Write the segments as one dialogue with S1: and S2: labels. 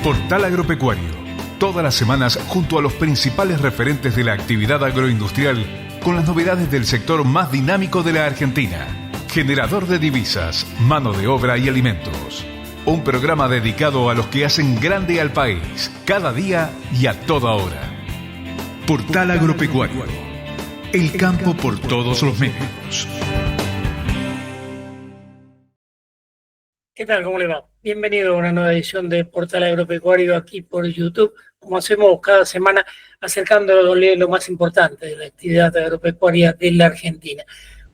S1: Portal Agropecuario. Todas las semanas junto a los principales referentes de la actividad agroindustrial con las novedades del sector más dinámico de la Argentina. Generador de divisas, mano de obra y alimentos. Un programa dedicado a los que hacen grande al país, cada día y a toda hora. Portal Agropecuario. El campo por todos los medios.
S2: ¿Qué tal? ¿Cómo le va? Bienvenido a una nueva edición de Portal Agropecuario aquí por YouTube, como hacemos cada semana, acercándole lo más importante de la actividad agropecuaria de la Argentina.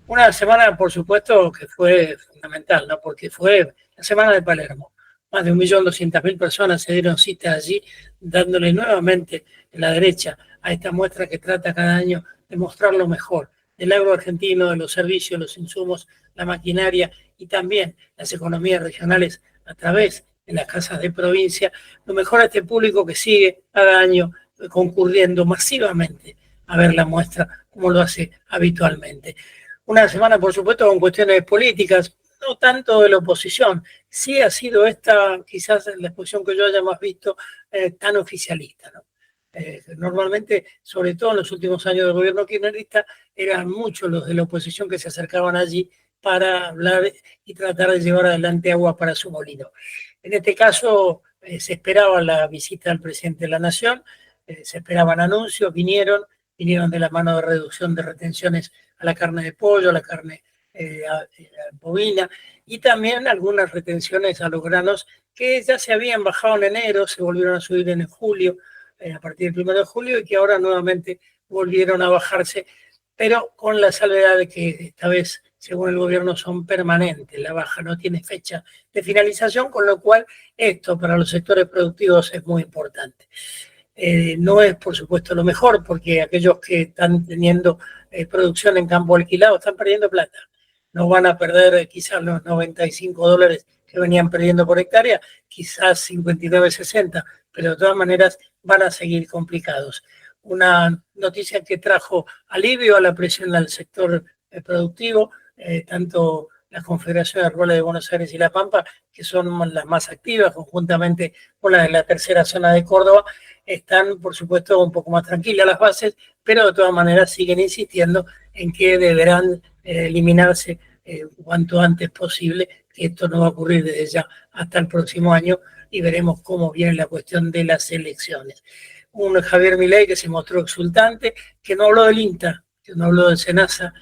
S2: Una semana, por supuesto, que fue fundamental, ¿no? Porque fue la semana de Palermo. Más de 1.200.000 personas se dieron cita allí, dándole nuevamente en la derecha a esta muestra que trata cada año de mostrar lo mejor del agro argentino, de los servicios, los insumos, la maquinaria y también las economías regionales a través de las casas de provincia, lo mejor a este público que sigue cada año concurriendo masivamente a ver la muestra como lo hace habitualmente. Una semana, por supuesto, con cuestiones políticas, no tanto de la oposición. Sí ha sido esta, quizás la exposición que yo haya más visto, tan oficialista, ¿no? Normalmente, sobre todo en los últimos años del gobierno kirchnerista, eran muchos los de la oposición que se acercaban allí para hablar y tratar de llevar adelante agua para su molino. En este caso, se esperaba la visita del presidente de la Nación, se esperaban anuncios, vinieron de la mano de reducción de retenciones a la carne de pollo, a la carne bovina, y también algunas retenciones a los granos que ya se habían bajado en enero, se volvieron a subir en julio, a partir del 1 de julio, y que ahora nuevamente volvieron a bajarse, pero con la salvedad de que esta vez, según el gobierno, son permanentes. La baja no tiene fecha de finalización, con lo cual esto para los sectores productivos es muy importante. No es, por supuesto, lo mejor, porque aquellos que están teniendo producción en campo alquilado están perdiendo plata. No van a perder quizás los $95 que venían perdiendo por hectárea, quizás 59,60, pero de todas maneras van a seguir complicados. Una noticia que trajo alivio a la presión al sector productivo, tanto la Confederación de Rurales de Buenos Aires y La Pampa, que son las más activas, conjuntamente con la de la tercera zona de Córdoba, están, por supuesto, un poco más tranquilas las bases, pero de todas maneras siguen insistiendo en que deberán eliminarse cuanto antes posible, que esto no va a ocurrir desde ya hasta el próximo año, y veremos cómo viene la cuestión de las elecciones. Un Javier Milei que se mostró exultante, que no habló del INTA, que no habló del SENASA,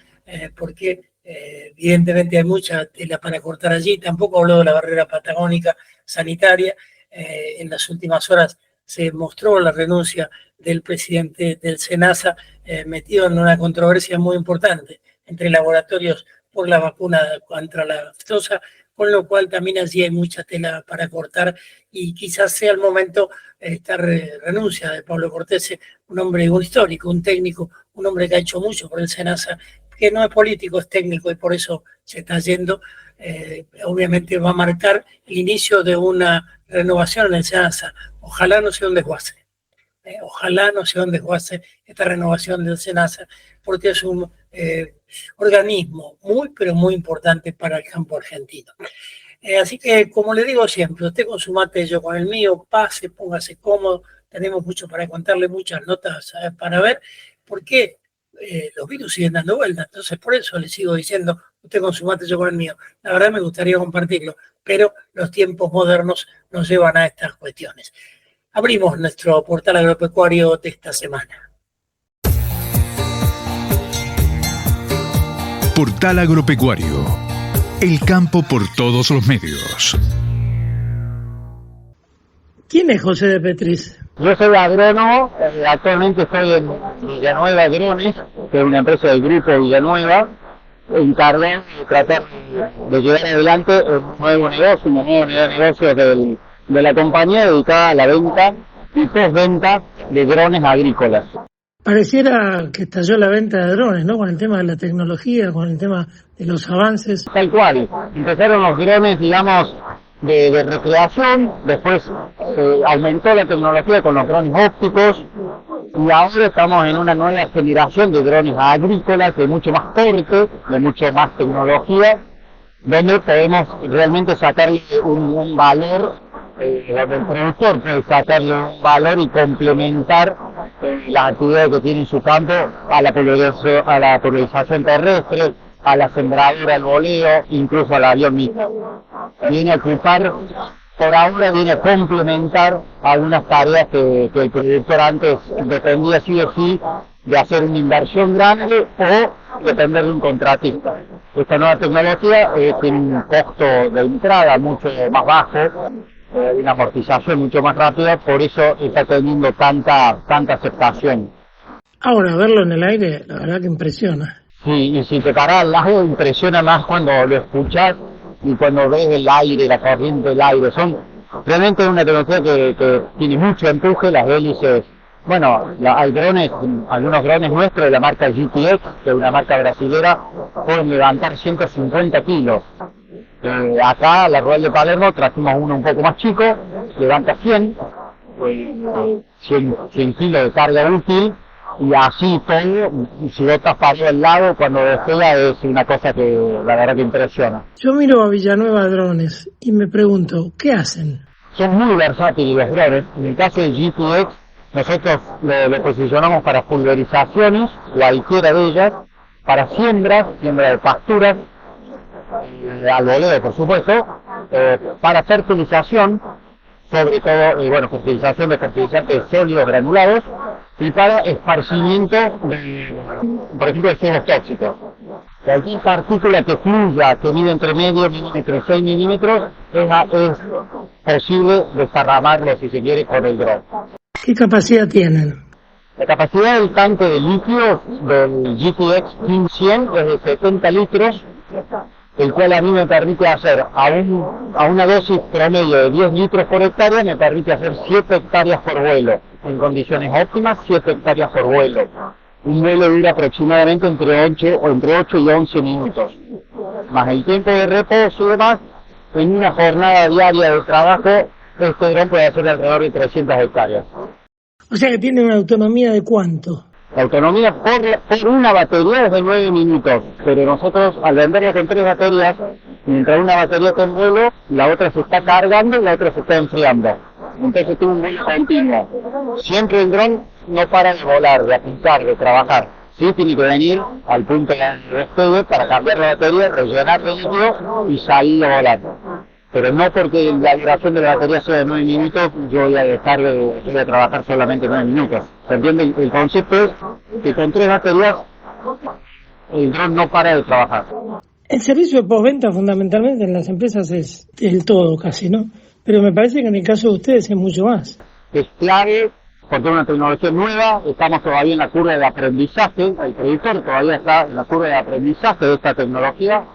S2: porque evidentemente hay mucha tela para cortar allí. Tampoco habló de la barrera patagónica sanitaria. En las últimas horas se mostró la renuncia del presidente del SENASA, metido en una controversia muy importante entre laboratorios por la vacuna contra la aftosa, con lo cual también allí hay mucha tela para cortar, y quizás sea el momento esta renuncia de Pablo Cortese, un hombre, un histórico, un técnico, un hombre que ha hecho mucho por el SENASA, que no es político, es técnico, y por eso se está yendo. Obviamente va a marcar el inicio de una renovación en el SENASA. Ojalá no sea un desguace. Ojalá no sea un desguace esta renovación del SENASA, porque es un organismo muy, pero muy importante para el campo argentino. Así que, como le digo siempre, usted con su mate, yo con el mío, pase, póngase cómodo, tenemos mucho para contarle, muchas notas para ver, porque los virus siguen dando vueltas. Entonces, por eso le sigo diciendo, usted con su mate, yo con el mío. La verdad me gustaría compartirlo, pero los tiempos modernos nos llevan a estas cuestiones. Abrimos nuestro portal agropecuario de esta semana.
S1: Portal Agropecuario. El campo por todos los medios.
S2: ¿Quién es José de Petris?
S3: Yo soy agrónomo, actualmente estoy en Villanueva Drones, que es una empresa del grupo Villanueva, encargado de tratar de llevar adelante un nuevo negocio, una nueva unidad de negocios de la compañía dedicada a la venta y postventa de drones agrícolas.
S2: Pareciera que estalló la venta de drones, ¿no? Con el tema de la tecnología, con el tema de los avances.
S3: Tal cual. Empezaron los drones, digamos, de recreación, después aumentó la tecnología con los drones ópticos, y ahora estamos en una nueva generación de drones agrícolas de mucho más porte, de mucho más tecnología, donde podemos realmente sacarle un valor donde el productor puede sacarle un valor y complementar las actividades que tiene en su campo a la pulverización terrestre, a la sembradura, al boleo, incluso al avión mismo. Viene a ocupar, por ahora viene a complementar algunas tareas que el productor antes dependía sí o sí de hacer una inversión grande o depender de un contratista. Esta nueva tecnología tiene un costo de entrada mucho más bajo, una amortización mucho más rápida, por eso está teniendo tanta aceptación.
S2: Ahora, verlo en el aire, la verdad que impresiona.
S3: Sí, y si te paras al lado, impresiona más cuando lo escuchas y cuando ves el aire, la corriente del aire. Son realmente una tecnología que tiene mucho empuje, las hélices. Bueno, hay drones, algunos drones nuestros de la marca GTX, que es una marca brasilera, pueden levantar 150 kilos. Acá, la Rural de Palermo, trajimos uno un poco más chico, levanta 100 kilos de carga útil, y así todo, si lo estás parado al lado, cuando despega es una cosa que la verdad que impresiona.
S2: Yo miro a Villanueva Drones y me pregunto, ¿qué hacen?
S3: Son muy versátiles los drones. En el caso de GTX, nosotros lo posicionamos para pulverizaciones, cualquiera de ellas, para siembra de pasturas, al boleo por supuesto, para fertilización, sobre todo, fertilización de fertilizantes sólidos granulados, y para esparcimiento por ejemplo, de suelos tóxicos. Cualquier partícula que fluya, que mide entre medio milímetro y 6 milímetros, es posible desparramarlo, si se quiere, con el dron.
S2: ¿Qué capacidad tienen?
S3: La capacidad del tanque de líquido del GTX 1100 es de 70 litros, el cual a mí me permite hacer a una dosis promedio de 10 litros por hectárea, me permite hacer 7 hectáreas por vuelo. En condiciones óptimas, 7 hectáreas por vuelo. Un vuelo dura aproximadamente entre 8 y 11 minutos. Más el tiempo de reposo y demás, en una jornada diaria de trabajo, este dron puede hacer alrededor de 300 hectáreas.
S2: O sea que tiene una autonomía de ¿cuánto?
S3: La autonomía por una batería es de 9 minutos, pero nosotros al venderla con 3 baterías, mientras una batería está en vuelo, la otra se está cargando y la otra se está enfriando. Entonces tiene un vuelo continuo. Siempre el dron no para de volar, de apuntar, de trabajar. Sí tiene que venir al punto de despegue para cambiar la batería, rellenar de líquido y salir a volar. Pero no porque la duración de la batería sea de 9 minutos, yo voy a trabajar solamente 9 minutos. ¿Se entiende? El concepto es que con 3 baterías el dron no para de trabajar.
S2: El servicio de postventa fundamentalmente en las empresas es el todo casi, ¿no? Pero me parece que en el caso de ustedes es mucho más.
S3: Es clave porque es una tecnología nueva, estamos todavía en la curva de aprendizaje, el productor todavía está en la curva de aprendizaje de esta tecnología.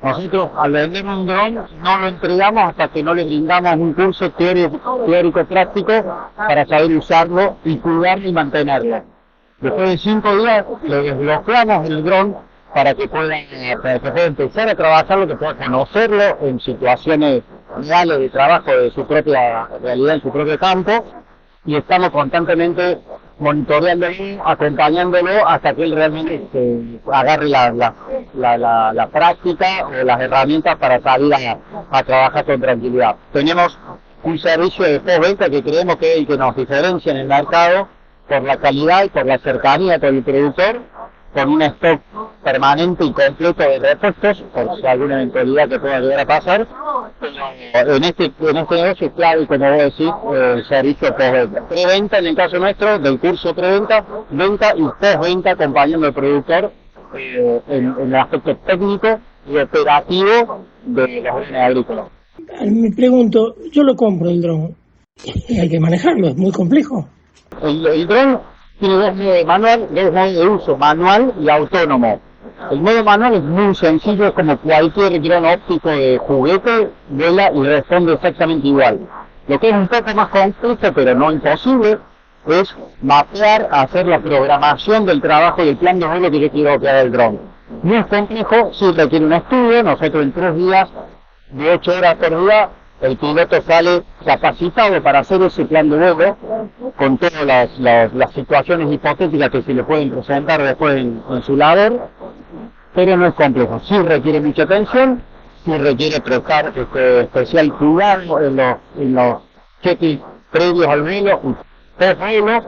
S3: Nosotros al vender un dron no lo entregamos hasta que no le brindamos un curso teórico práctico para saber usarlo y cuidarlo y mantenerlo. Después de 5 días le desbloqueamos el dron para que pueda empezar a trabajarlo, que pueda conocerlo en situaciones reales de trabajo de su propia realidad, en su propio campo, y estamos constantemente monitoreándolo, acompañándolo hasta que él realmente agarre la práctica o las herramientas para salir a trabajar con tranquilidad. Tenemos un servicio de postventa que creemos que es el que nos diferencia en el mercado por la calidad y por la cercanía con el productor, con un stock permanente y completo de repuestos, por si alguna eventualidad que pueda llegar a pasar. En este negocio es clave, como vos decís, el servicio postventa. Preventa, en el caso nuestro, del curso preventa, venta y postventa, acompañando al productor en el aspecto técnico y operativo de los bienes agrícolas.
S2: Me pregunto, yo lo compro el dron, y hay que manejarlo, es muy complejo.
S3: El dron tiene dos modos de uso, manual y autónomo. El modo manual es muy sencillo, es como cualquier dron óptico de juguete, vuela y responde exactamente igual. Lo que es un poco más complejo, pero no imposible, es mapear, hacer la programación del trabajo y el plan de vuelo que yo quiero que haga el dron. No es complejo, sí requiere un estudio, nosotros en 3 días, de 8 horas por día, el piloto sale capacitado para hacer ese plan de vuelo, con todas las situaciones hipotéticas que se le pueden presentar después en su labor, pero no es complejo. Sí requiere mucha atención, sí requiere prestar especial cuidado en los checklists previos al vuelo, post vuelo,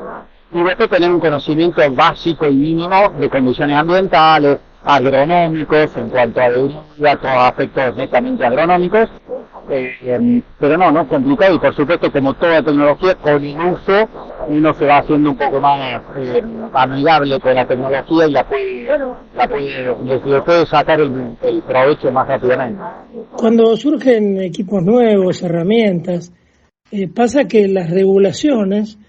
S3: y después tener un conocimiento básico y mínimo de condiciones ambientales, agronómicos, en cuanto a todos aspectos netamente agronómicos, pero no es complicado, y por supuesto, como toda tecnología, con el uso uno se va haciendo un poco más amigable con la tecnología y le puede sacar el provecho más rápidamente.
S2: Cuando surgen equipos nuevos, herramientas, pasa que las regulaciones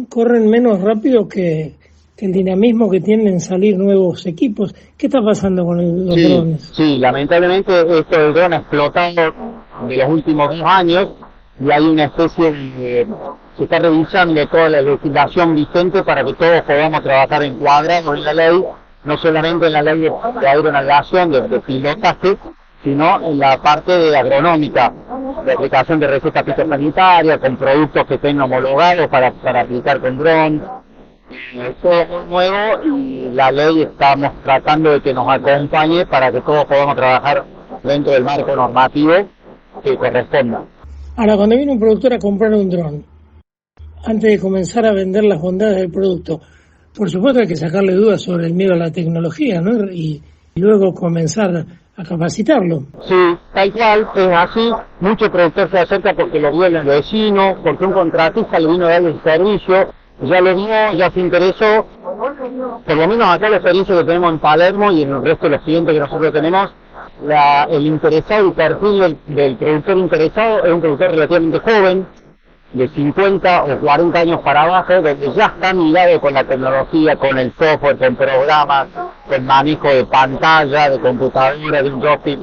S2: corren menos rápido que el dinamismo que tienen salir nuevos equipos. ¿Qué está pasando con los drones?
S3: Sí, lamentablemente esto del dron ha explotado de los últimos 2 años, y hay una especie de... se está revisando toda la legislación vigente para que todos podamos trabajar encuadrados en la ley, no solamente en la ley de aeronavegación, de pilotaje, sino en la parte de agronómica, de aplicación de recetas fitosanitarias, con productos que estén homologados para aplicar con dron. Esto es muy nuevo, y la ley estamos tratando de que nos acompañe para que todos podamos trabajar dentro del marco normativo que corresponda.
S2: Ahora, cuando viene un productor a comprar un dron, antes de comenzar a vender las bondades del producto, por supuesto hay que sacarle dudas sobre el miedo a la tecnología, ¿no? Y luego comenzar a capacitarlo.
S3: Sí, tal cual, es así. Mucho productor se acerca porque lo vio el vecino, porque un contratista le vino a darle el servicio, ya lo vio, ya se interesó. Por lo menos acá la experiencia que tenemos en Palermo y en el resto de los clientes que nosotros tenemos, el interesado, el perfil del productor interesado es un productor relativamente joven, de 50 o 40 años para abajo, donde ya está ligado con la tecnología, con el software, con programas, con manejo de pantalla, de computadora, de un joystick.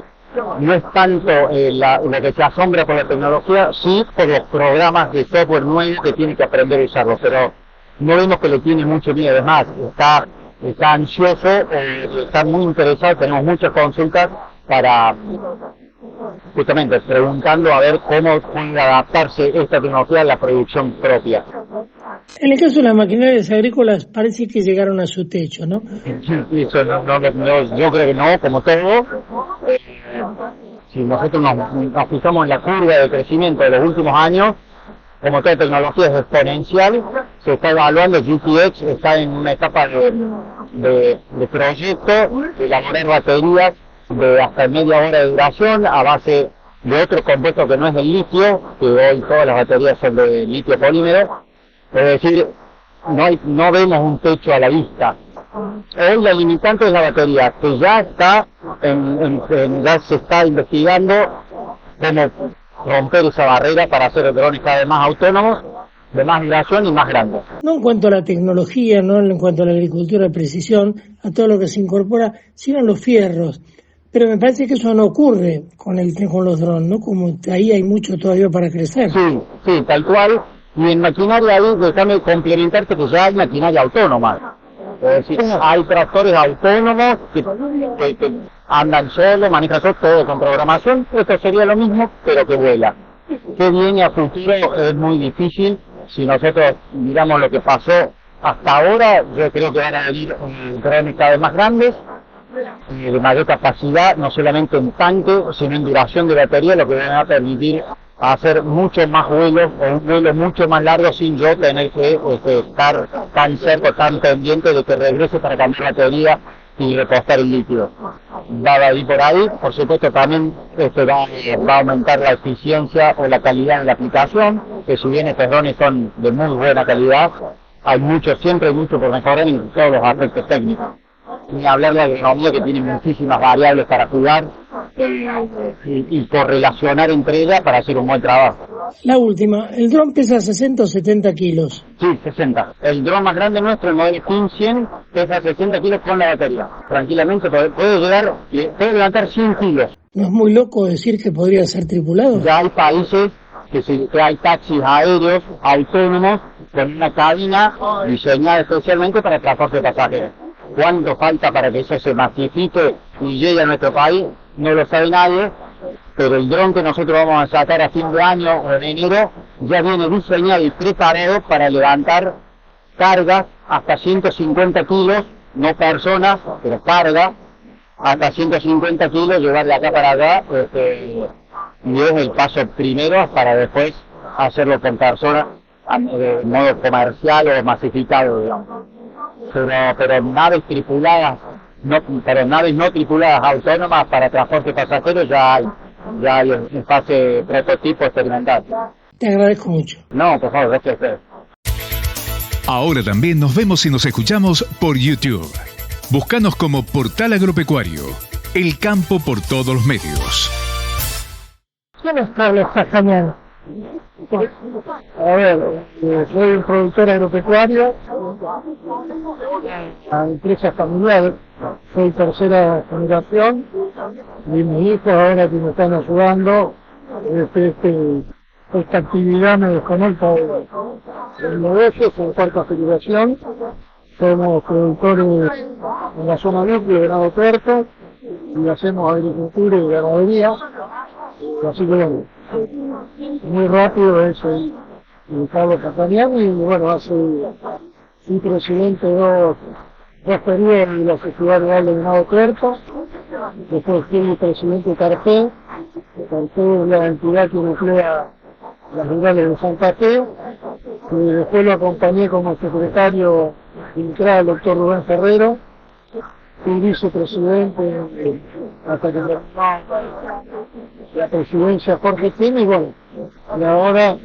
S3: No es tanto lo que se asombra por la tecnología, sí por los programas de software nuevos que tiene que aprender a usarlos, pero no vemos que le tiene mucho miedo. Además, está ansioso, está muy interesado, tenemos muchas consultas para justamente preguntando a ver cómo puede adaptarse esta tecnología a la producción propia.
S2: En el caso de las maquinarias agrícolas parece que llegaron a su techo, ¿no?
S3: Eso yo creo que no, como todo. Si nosotros nos fijamos en la curva de crecimiento de los últimos años, como toda tecnología es exponencial, se está evaluando. GTX está en una etapa de proyecto, de elaborar baterías de hasta media hora de duración a base de otro compuesto que no es del litio, que hoy todas las baterías son de litio polímero. Es decir, no vemos un techo a la vista. Hoy la limitante es la batería, que ya está ya se está investigando cómo romper esa barrera para hacer drones cada vez más autónomos, de más duración y más grandes.
S2: No en cuanto a la tecnología, no en cuanto a la agricultura de precisión, a todo lo que se incorpora, sino a los fierros. Pero me parece que eso no ocurre con los drones, ¿no? Como ahí hay mucho todavía para crecer.
S3: Sí, tal cual. Y en maquinaria ahí, déjame complementarte que ya hay maquinaria autónoma. Es decir, hay tractores autónomos que andan solos, manejan todo con programación. Esto sería lo mismo, pero que vuela. ¿Qué viene a futuro? Es muy difícil. Si nosotros miramos lo que pasó hasta ahora, yo creo que van a venir drones cada vez más grandes, de mayor capacidad, no solamente en tanque, sino en duración de batería, lo que me va a permitir hacer muchos más vuelos, o un vuelo mucho más largo sin yo tener que estar tan cerca, tan pendiente de que regrese para cambiar la batería y repostar el líquido. Va a ir por ahí, por supuesto también va a aumentar la eficiencia o la calidad de la aplicación, que si bien estos drones son de muy buena calidad, siempre hay mucho por mejorar en todos los aspectos técnicos. Ni hablar de la agronomía, que tiene muchísimas variables para jugar y correlacionar entre ellas para hacer un buen trabajo.
S2: La última, el dron pesa 60 o 70 kilos.
S3: Sí, 60. El dron más grande nuestro, el modelo 100, pesa 60 kilos con la batería. Tranquilamente puede levantar 100 kilos.
S2: ¿No es muy loco decir que podría ser tripulado?
S3: Ya hay países que hay taxis aéreos autónomos con una cabina diseñada especialmente para el transporte de pasajeros. ¿Cuánto falta para que eso se masifique y llegue a nuestro país? No lo sabe nadie, pero el dron que nosotros vamos a sacar a fin de año o en enero ya viene diseñado y preparado para levantar cargas hasta 150 kilos, no personas, pero cargas hasta 150 kilos, llevar de acá para allá, y es el paso primero para después hacerlo con personas de modo comercial o masificado, digamos. Pero naves tripuladas, pero naves no tripuladas autónomas para transporte pasajero ya hay en fase prototipo experimental.
S2: Te agradezco mucho.
S3: No, por favor, gracias a ustedes.
S1: Ahora también nos vemos y nos escuchamos por YouTube. Búscanos como Portal Agropecuario. El campo por todos los medios.
S2: ¿Quién es Carlos Castañán?
S3: A ver, soy un productor agropecuario, una empresa familiar, soy tercera generación y mis hijos ahora que me están ayudando, esta actividad me desconecta del negocio, soy cuarta generación, somos productores en la zona núcleo de ganado tuerto y hacemos agricultura y ganadería, así que bueno, muy rápido es el Carlos Castañán y bueno, fui presidente dos periodos de la Sociedad Rural de Ganado Tuerto, después fui presidente de Carpe es la entidad que nuclea las rurales de Santa Fe, y después lo acompañé como secretario de el doctor Rubén Ferrero, fui vicepresidente hasta que terminó la presidencia Jorge Tim y bueno, y ahora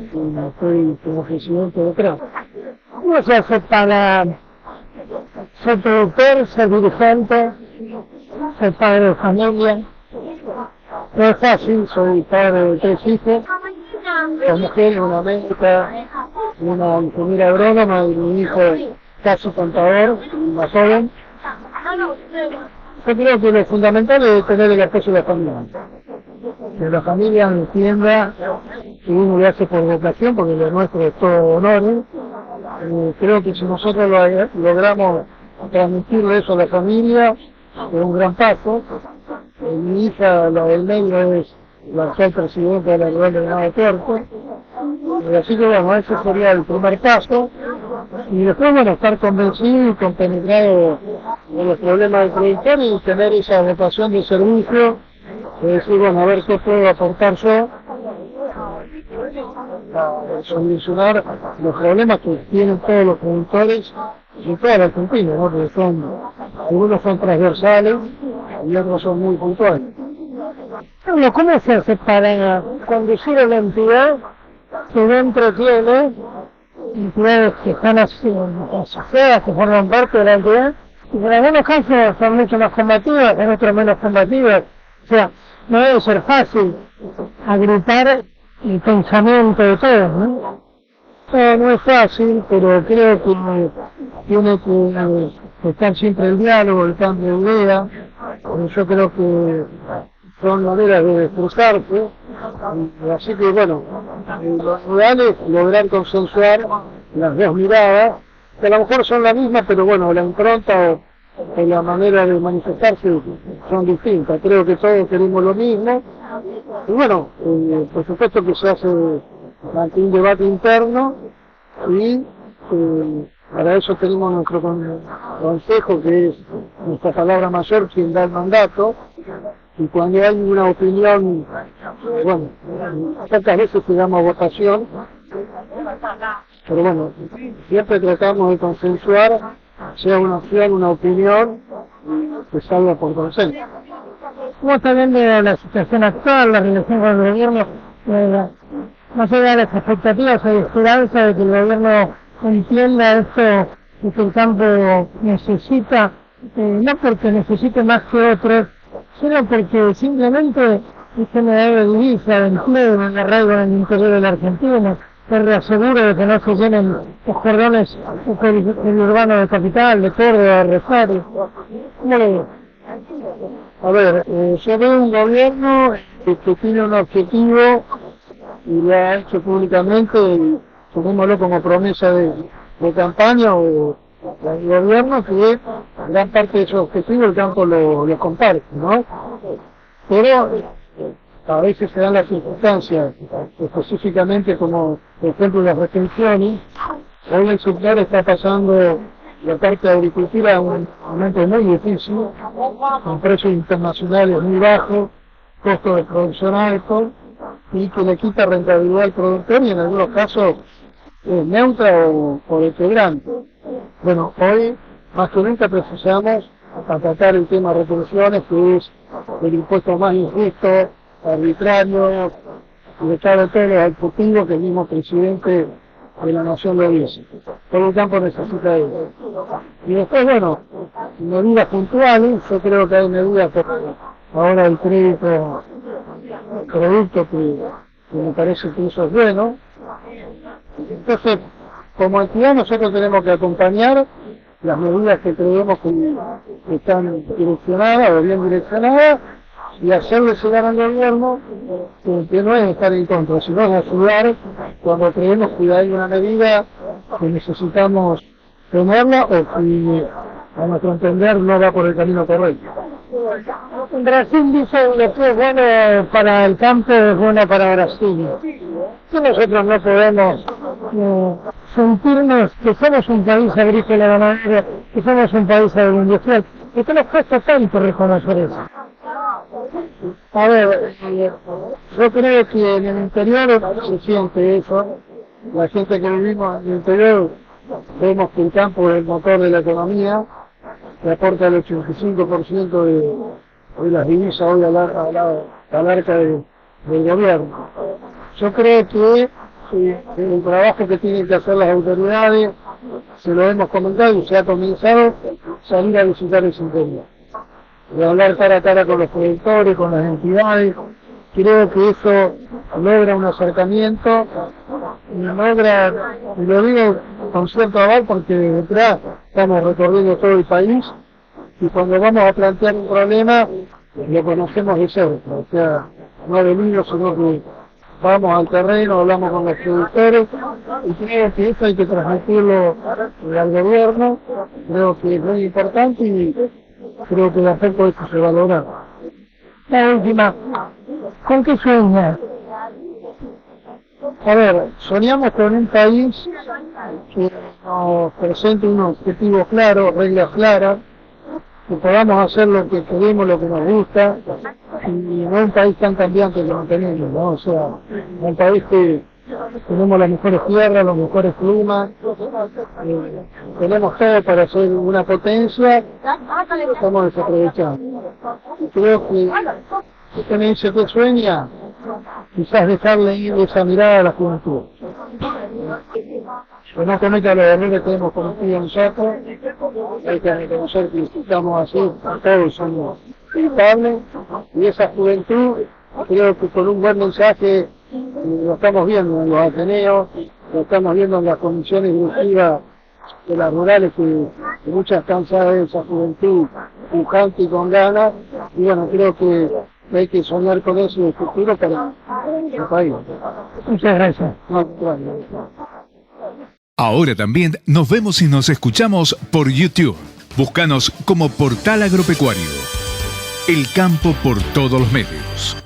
S3: estoy como presidente de CRA.
S2: ¿Cómo se hace para ser productor, ser dirigente, ser padre de familia?
S3: No es fácil, soy padre de 3 hijos, dos mujeres, una médica, una ingeniera agrónoma y mi hijo casi contador, más joven. Yo creo que lo fundamental es tener el apoyo de la familia. Que la familia entienda que uno lo hace por vocación, porque lo nuestro es todo honor. Creo que si nosotros logramos transmitirle eso a la familia, es un gran paso. Mi hija, la del medio, es la actual presidenta de la Rural de Ganado Tuerto. Así que bueno, ese sería el primer paso. Y después, bueno, estar convencido y compenetrado de los problemas del productor y tener esa vocación de servicio, de decir, bueno, a ver qué puedo aportar yo a solucionar los problemas que tienen todos los productores de toda la Argentina, ¿no? Porque algunos son transversales y otros son muy puntuales.
S2: Bueno, ¿cómo se hace para conducir a la entidad que dentro tiene entidades que están asociadas, que forman parte de la entidad, y que en algunos casos son mucho más combativas, en otros menos combativas? O sea, no debe ser fácil agrupar el pensamiento de todos, ¿no?
S3: No es fácil, pero creo que tiene que estar siempre el diálogo, el cambio de idea. Yo creo que son maneras de cruzarse, así que bueno, lo ideal es lograr consensuar las dos miradas, que a lo mejor son la misma, pero bueno, la impronta o la manera de manifestarse son distintas. Creo que todos queremos lo mismo, y bueno, por supuesto que se hace ante un debate interno, y para eso tenemos nuestro consejo, que es nuestra palabra mayor, quien da el mandato. Y cuando hay una opinión, bueno, pocas veces se llama votación, pero bueno, siempre tratamos de consensuar, sea una opción, una opinión, que salga por consenso.
S2: ¿Cómo está viendo la situación actual, la relación con el gobierno? Más allá de las expectativas, hay esperanza de que el gobierno entienda esto que el campo necesita, no porque necesite más que otros, sino porque simplemente es generador de divisa, de empleo, de arraigo en el interior de la Argentina, que reasegura de que no se llenen los cordones urbanos de Capital, de Córdoba, de Rosario. ¿Cómo lo ves?
S3: A ver, yo veo un gobierno que tiene un objetivo y lo ha hecho públicamente, tomémoslo como promesa de campaña o del gobierno, que gran parte de su objetivo el campo lo comparte, ¿no? Pero a veces se dan las circunstancias, específicamente como por ejemplo las restricciones. Hoy el sector está pasando la parte de agricultura a un momento muy difícil, con precios internacionales muy bajos, costos de producción altos,
S4: y que le quita rentabilidad al productor y en algunos casos es neutra o deteriorante. Bueno, hoy más que nunca precisamos atacar el tema de retenciones, que es el impuesto más injusto, arbitrario, y de todos los ejecutivos que el mismo presidente de la nación lo dice. Todo el campo necesita eso. Y después, bueno, medidas puntuales, yo creo que hay medidas como ahora el crédito, producto que me parece que eso es bueno. Entonces, como entidad nosotros tenemos que acompañar las medidas que creemos que están direccionadas o bien direccionadas y hacerle llegar al gobierno que no es estar en contra, sino es ayudar cuando creemos que hay una medida que necesitamos tomarla o que a nuestro entender no va por el camino correcto.
S2: Brasil dice lo que es bueno para el campo es bueno para Brasil. Que nosotros no podemos sentirnos que somos un país agrícola ganadero, que somos un país agroindustrial, y que nos cuesta tanto reconocer eso. A ver, yo creo que en el interior se siente eso. La gente que vivimos en el interior vemos que el campo es el motor de la economía, que aporta el 85% de las divisas hoy al arca del gobierno. Yo creo que el trabajo que tienen que hacer las autoridades, se lo hemos comentado y se ha comenzado a salir a visitar ese interior. De hablar cara a cara con los productores, con las entidades. Creo que eso logra un acercamiento y lo digo con cierto aval porque detrás estamos recorriendo todo el país y cuando vamos a plantear un problema lo conocemos de cerca, o sea, no de niños, sino que vamos al terreno, hablamos con los productores y creo que eso hay que transmitirlo al gobierno, creo que es muy importante y creo que el efecto de esto se valora. La última, ¿con qué sueñas?
S4: A ver, soñamos con un país que nos presente unos objetivos claros, reglas claras, que podamos hacer lo que queremos, lo que nos gusta, y no un país tan cambiante como tenemos, ¿no? O sea, un país que tenemos las mejores tierras, los mejores climas, tenemos todo para ser una potencia, estamos desaprovechando. Creo que usted me dice que sueña, quizás dejarle ir esa mirada a la juventud. Que no cometa los errores que hemos cometido nosotros, hay que reconocer que estamos así, todos somos culpables, y esa juventud, creo que con un buen mensaje, lo estamos viendo en los Ateneos, lo estamos viendo en las comisiones directivas de las rurales, que muchas cansadas de esa juventud pujante y con ganas, y bueno, creo que hay que soñar con eso en el futuro para el país.
S2: Muchas gracias.
S1: Ahora también nos vemos y nos escuchamos por YouTube. Búscanos como Portal Agropecuario. El campo por todos los medios.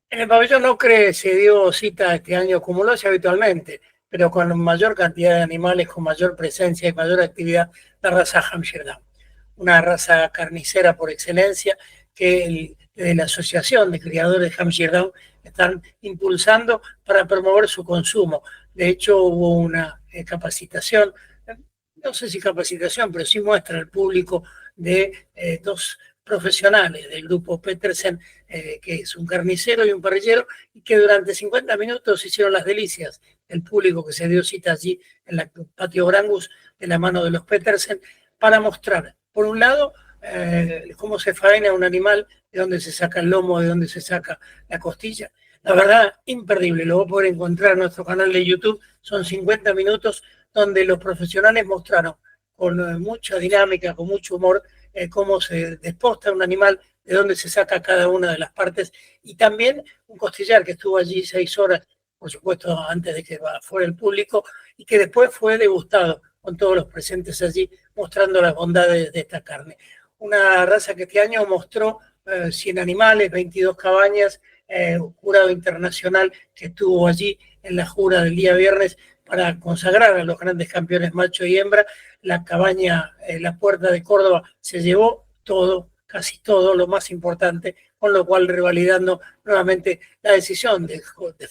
S2: En el pabellón Ocre se dio cita este año, como lo hace habitualmente, pero con mayor cantidad de animales, con mayor presencia y mayor actividad, la raza Hampshire Down. Una raza carnicera por excelencia que de la Asociación de Criadores de Hampshire Down están impulsando para promover su consumo. De hecho, hubo una capacitación, no sé si capacitación, pero sí muestra al público de dos profesionales del grupo Petersen, que es un carnicero y un parrillero, y que durante 50 minutos hicieron las delicias del público que se dio cita allí en el patio Brangus de la mano de los Petersen, para mostrar, por un lado, cómo se faena un animal, de dónde se saca el lomo, de dónde se saca la costilla. La verdad, imperdible, lo voy a poder encontrar en nuestro canal de YouTube. Son 50 minutos donde los profesionales mostraron con mucha dinámica, con mucho humor, cómo se desposta un animal, de dónde se saca cada una de las partes, y también un costillar que estuvo allí 6 horas, por supuesto antes de que fuera el público, y que después fue degustado con todos los presentes allí, mostrando las bondades de esta carne. Una raza que este año mostró 100 animales, 22 cabañas, jurado internacional que estuvo allí en la jura del día viernes para consagrar a los grandes campeones macho y hembra. La cabaña, la Puerta de Córdoba, se llevó todo, casi todo, lo más importante, con lo cual revalidando nuevamente la decisión de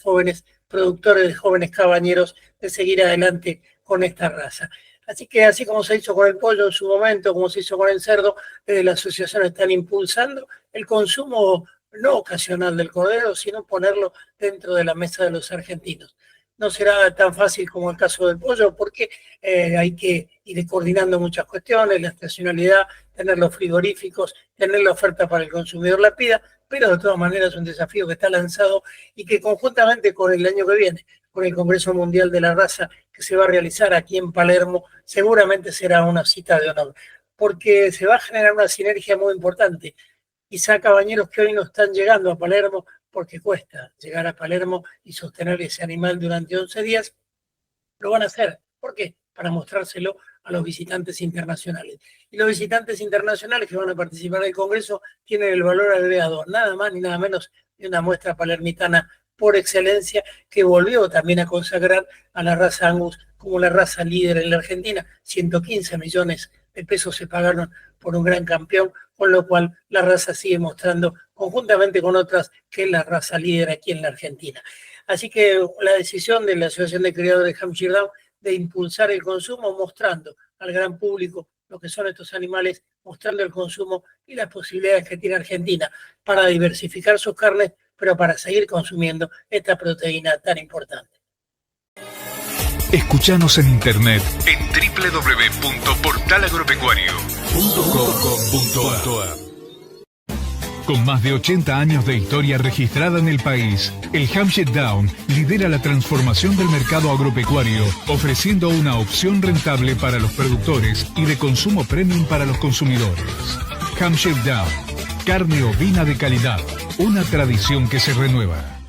S2: jóvenes productores, de jóvenes cabañeros, de seguir adelante con esta raza. Así que así como se hizo con el pollo en su momento, como se hizo con el cerdo, desde la asociación están impulsando el consumo no ocasional del cordero, sino ponerlo dentro de la mesa de los argentinos. No será tan fácil como el caso del pollo porque hay que ir coordinando muchas cuestiones, la estacionalidad, tener los frigoríficos, tener la oferta para el consumidor la pida, pero de todas maneras es un desafío que está lanzado y que conjuntamente con el año que viene, con el Congreso Mundial de la Raza que se va a realizar aquí en Palermo, seguramente será una cita de honor, porque se va a generar una sinergia muy importante. Quizá cabañeros que hoy no están llegando a Palermo, porque cuesta llegar a Palermo y sostener ese animal durante 11 días, lo van a hacer. ¿Por qué? Para mostrárselo a los visitantes internacionales. Y los visitantes internacionales que van a participar del Congreso tienen el valor agregado, nada más ni nada menos de una muestra palermitana por excelencia, que volvió también a consagrar a la raza Angus como la raza líder en la Argentina. 115 millones de pesos se pagaron por un gran campeón, con lo cual la raza sigue mostrando, conjuntamente con otras, que es la raza líder aquí en la Argentina. Así que la decisión de la Asociación de Criadores de Hampshire Down de impulsar el consumo, mostrando al gran público lo que son estos animales, mostrando el consumo y las posibilidades que tiene Argentina para diversificar sus carnes, pero para seguir consumiendo esta proteína tan importante.
S1: Escuchanos en internet en www.portalagropecuario.com.ar. Con más de 80 años de historia registrada en el país, el Hampshire Down lidera la transformación del mercado agropecuario, ofreciendo una opción rentable para los productores y de consumo premium para los consumidores. Hampshire Down, carne ovina de calidad, una tradición que se renueva.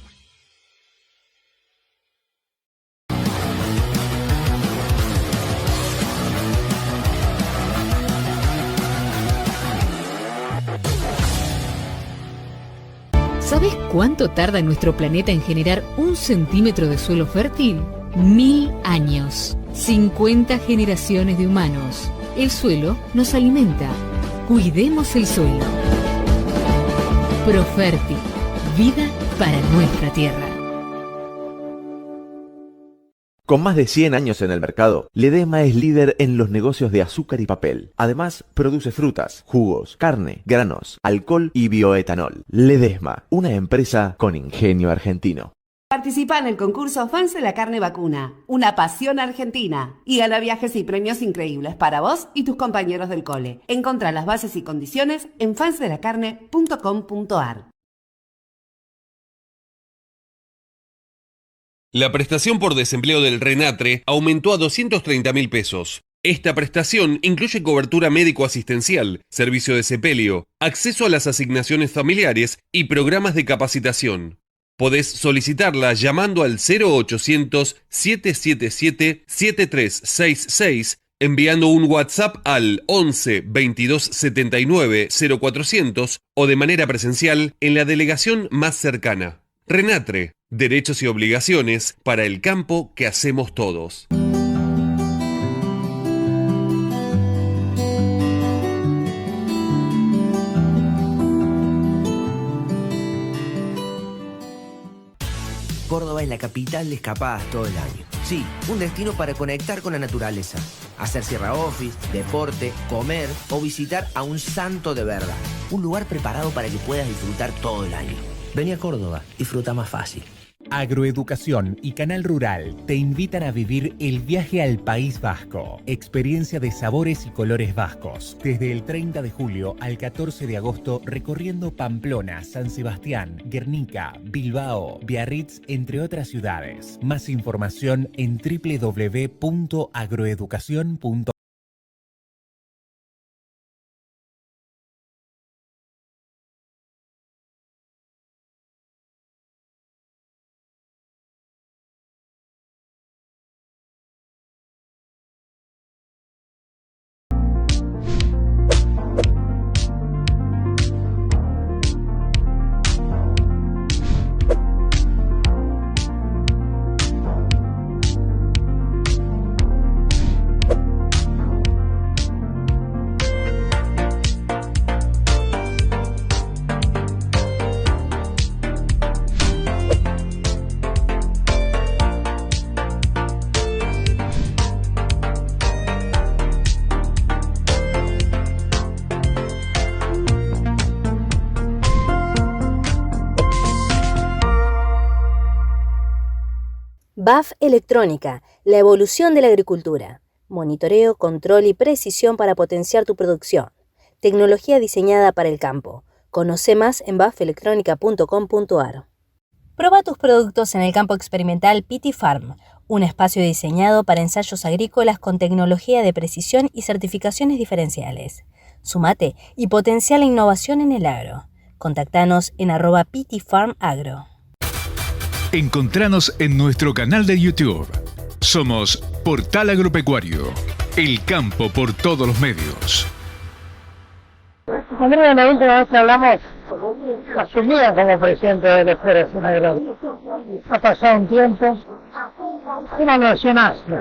S5: ¿Sabes cuánto tarda nuestro planeta en generar 1 centímetro de suelo fértil? 1000 años. 50 generaciones de humanos. El suelo nos alimenta. Cuidemos el suelo. Profertil. Vida para nuestra tierra.
S6: Con más de 100 años en el mercado, Ledesma es líder en los negocios de azúcar y papel. Además, produce frutas, jugos, carne, granos, alcohol y bioetanol. Ledesma, una empresa con ingenio argentino.
S7: Participa en el concurso Fans de la Carne Vacuna, una pasión argentina, y gana viajes y premios increíbles para vos y tus compañeros del cole. Encontrá las bases y condiciones en fansdelacarne.com.ar.
S8: La prestación por desempleo del RENATRE aumentó a 230.000 pesos. Esta prestación incluye cobertura médico-asistencial, servicio de sepelio, acceso a las asignaciones familiares y programas de capacitación. Podés solicitarla llamando al 0800-777-7366, enviando un WhatsApp al 11 22 79 0400 o de manera presencial en la delegación más cercana. RENATRE, derechos y obligaciones para el campo que hacemos todos.
S9: Córdoba es la capital de escapadas todo el año. Sí, un destino para conectar con la naturaleza, hacer sierra office, deporte, comer o visitar a un santo de verdad. Un lugar preparado para que puedas disfrutar todo el año. Vení a Córdoba, disfruta más fácil.
S10: Agroeducación y Canal Rural te invitan a vivir el viaje al País Vasco. Experiencia de sabores y colores vascos. Desde el 30 de julio al 14 de agosto recorriendo Pamplona, San Sebastián, Guernica, Bilbao, Biarritz, entre otras ciudades. Más información en www.agroeducacion.com.
S11: BAF Electrónica, la evolución de la agricultura. Monitoreo, control y precisión para potenciar tu producción. Tecnología diseñada para el campo. Conoce más en bafelectronica.com.ar. Proba tus productos en el campo experimental PT Farm, un espacio diseñado para ensayos agrícolas con tecnología de precisión y certificaciones diferenciales. Sumate y potencia la innovación en el agro. Contactanos en @PTFarmAgro.
S1: Encontranos en nuestro canal de YouTube. Somos Portal Agropecuario, el campo por todos los medios.
S4: Andrea, la última vez que hablamos, asumía como presidente de la Federación Agraria. Ha pasado un tiempo. ¿Cómo evaluacionaste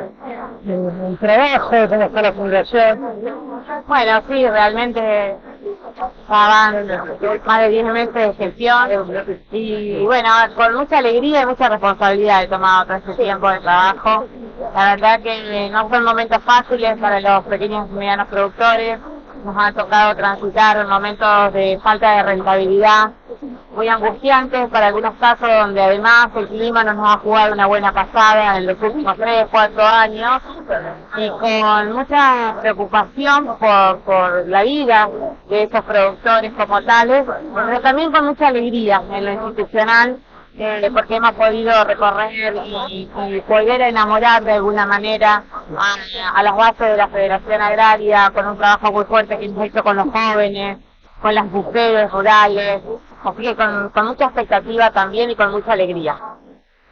S4: el trabajo, cómo está la fundación?
S12: Bueno, sí, realmente estaban más de 10 meses de gestión y bueno, con mucha alegría y mucha responsabilidad he tomado todo este tiempo de trabajo. La verdad que no son momentos fáciles para los pequeños y medianos productores. Nos ha tocado transitar momentos de falta de rentabilidad muy angustiantes para algunos casos, donde además el clima no nos ha jugado una buena pasada en los últimos 3, 4 años, y con mucha preocupación por la vida de esos productores como tales, pero también con mucha alegría en lo institucional, porque hemos podido recorrer y volver a enamorar de alguna manera a las bases de la Federación Agraria, con un trabajo muy fuerte que hemos hecho con los jóvenes, con las mujeres rurales, así que con mucha expectativa también y con mucha alegría.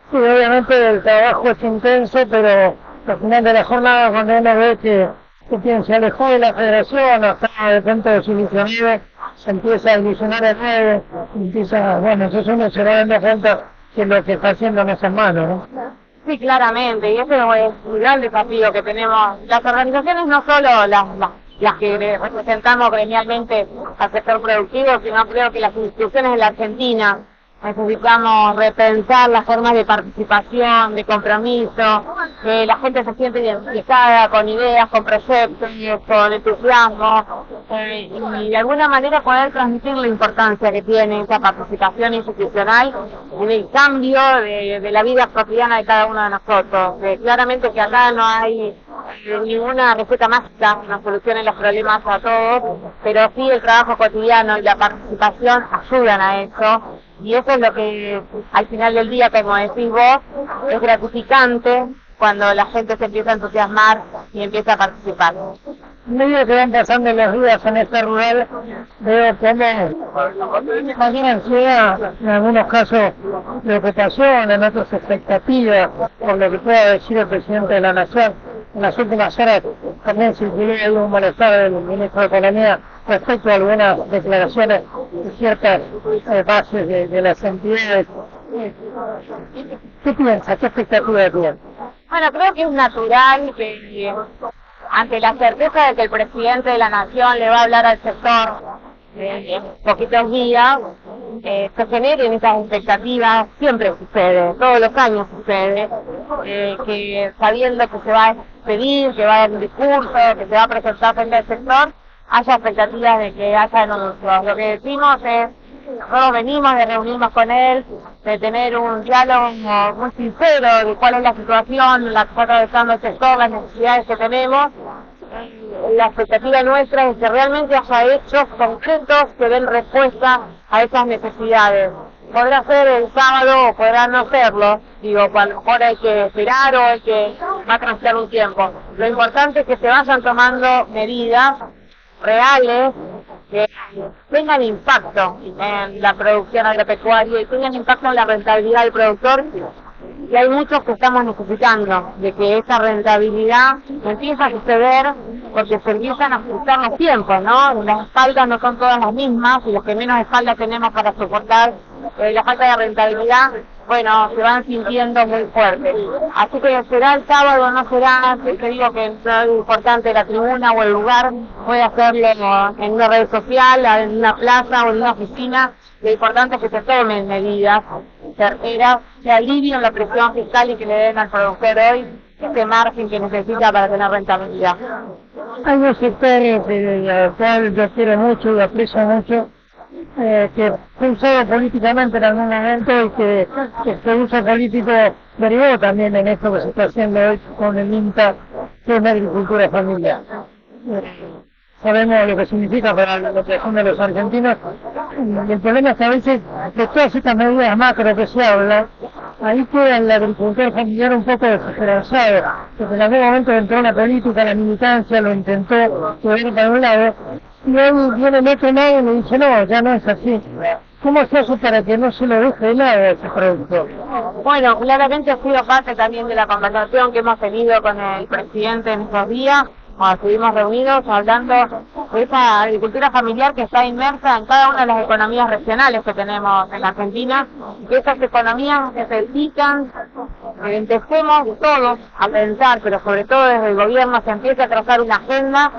S4: Sí, obviamente el trabajo es intenso, pero al final de la jornada, cuando uno ve que quien se alejó de la Federación o está de pronto desilusionado, se empieza a ilusionar el 9, entonces uno se va dando cuenta que lo que está haciendo no es en mano, ¿no?
S12: Sí, claramente, y ese es un gran desafío que tenemos las organizaciones, no solo las que representamos gremialmente al sector productivo, sino creo que las instituciones de la Argentina necesitamos repensar las formas de participación, de compromiso, que la gente se siente identificada con ideas, con proyectos, con entusiasmo, y de alguna manera poder transmitir la importancia que tiene esa participación institucional en el cambio de la vida cotidiana de cada uno de nosotros. Claramente que acá no hay ninguna receta mágica que nos solucione los problemas a todos, pero sí el trabajo cotidiano y la participación ayudan a eso. Y eso es lo que al final del día, como decís vos, es gratificante cuando la gente se empieza a entusiasmar y empieza a participar.
S4: A medida que van pasando los días en este rural, veo como mayor ansiedad, en algunos casos preocupación, en otros expectativas, por lo que pueda decir el presidente de la Nación. En las últimas horas también circuló algún malestar del ministro de Economía respecto a algunas declaraciones de ciertas bases de las entidades. ¿Qué piensas? ¿Qué expectativa tienes?
S12: Bueno, creo que es natural que ante la certeza de que el presidente de la Nación le va a hablar al sector en poquitos días, se generen esas expectativas. Siempre sucede, todos los años sucede, que sabiendo que se va a pedir, que va a haber un discurso, que se va a presentar frente al sector, haya expectativas de que haya anuncios. Lo que decimos es, nosotros venimos de reunirnos con él, de tener un diálogo muy sincero de cuál es la situación, la que está atravesando el sector, las necesidades que tenemos. La expectativa nuestra es que realmente haya hechos concretos que den respuesta a esas necesidades. Podrá ser el sábado o podrá no serlo, digo, a lo mejor hay que esperar o hay que va a transitar un tiempo. Lo importante es que se vayan tomando medidas reales que tengan impacto en la producción agropecuaria y tengan impacto en la rentabilidad del productor. Y hay muchos que estamos necesitando de que esa rentabilidad empiece a suceder, porque se empiezan a ajustar los tiempos, ¿no? Las espaldas no son todas las mismas, y los que menos espaldas tenemos para soportar la falta de rentabilidad, bueno, se van sintiendo muy fuertes. Así que será el sábado o no será, te digo que no es importante la tribuna o el lugar, puede hacerlo en una red social, en una plaza o en una oficina. Lo importante es que se tomen medidas certeras, que alivien la presión fiscal y que le den al productor hoy ese margen que necesita para tener rentabilidad.
S4: Hay dos sectores al cual yo quiero mucho y aprecio mucho, que fue usado políticamente en algún momento y que este uso político derivó también en esto que se está haciendo hoy con el INTA, que es la agricultura familiar. Sabemos lo que significa para la protección de los argentinos, y el problema es que a veces de todas estas medidas macro que se habla, ahí queda el agricultor familiar un poco desesperanzado, porque en algún momento entró la política, la militancia, lo intentó llevar para un lado, y hoy viene el otro lado y le dice, no, ya no es así. ¿Cómo se hace para que no se lo deje de lado a ese productor?
S12: Bueno, claramente ha sido parte también de la conversación que hemos tenido con el presidente en estos días, cuando estuvimos reunidos hablando de esa agricultura familiar que está inmersa en cada una de las economías regionales que tenemos en la Argentina, y que esas economías necesitan que empecemos todos a pensar, pero sobre todo desde el gobierno se empiece a trazar una agenda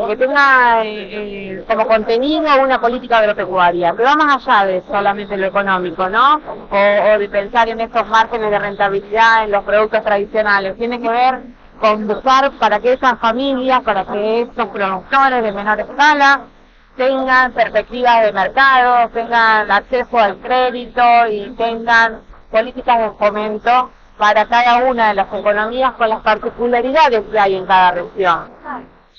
S12: que tenga como contenido una política agropecuaria, que va más allá de solamente lo económico, ¿no? O de pensar en estos márgenes de rentabilidad en los productos tradicionales. Tiene que ver con buscar para que esas familias, para que estos productores de menor escala tengan perspectivas de mercado, tengan acceso al crédito y tengan políticas de fomento para cada una de las economías con las particularidades que hay en cada región.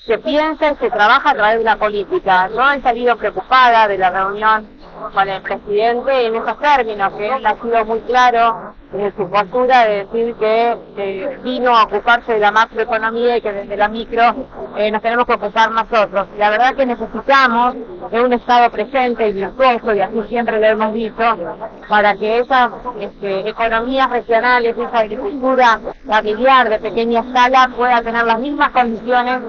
S12: Se piensa y se trabaja a través de la política. Yo he salido preocupada de la reunión con el presidente en esos términos, que él ha sido muy claro en su postura de decir que vino a ocuparse de la macroeconomía y que desde la micro nos tenemos que ocupar nosotros. La verdad que necesitamos de un Estado presente y virtuoso, y así siempre lo hemos dicho, para que esas economías regionales, esa agricultura familiar de pequeña escala pueda tener las mismas condiciones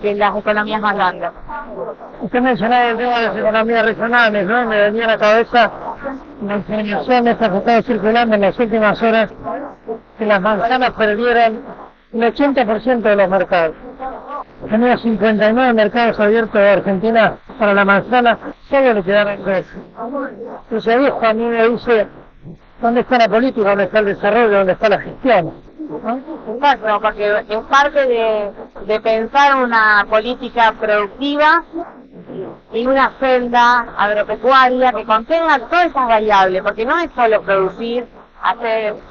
S12: que las economías más grandes.
S4: Usted mencionaba el tema de las economías regionales, ¿no? Me venía a la cabeza la información esta que estaba circulando en las últimas horas, que las manzanas perdieron el 80% de los mercados. Tenía 59 mercados abiertos de Argentina para la manzana, solo le quedaron 13. Entonces ahí a mí me dice, ¿dónde está la política? ¿Dónde está el desarrollo? ¿Dónde está la gestión?
S12: Exacto, porque es parte de pensar una política productiva y una senda agropecuaria que contenga todas esas variables, porque no es solo producir,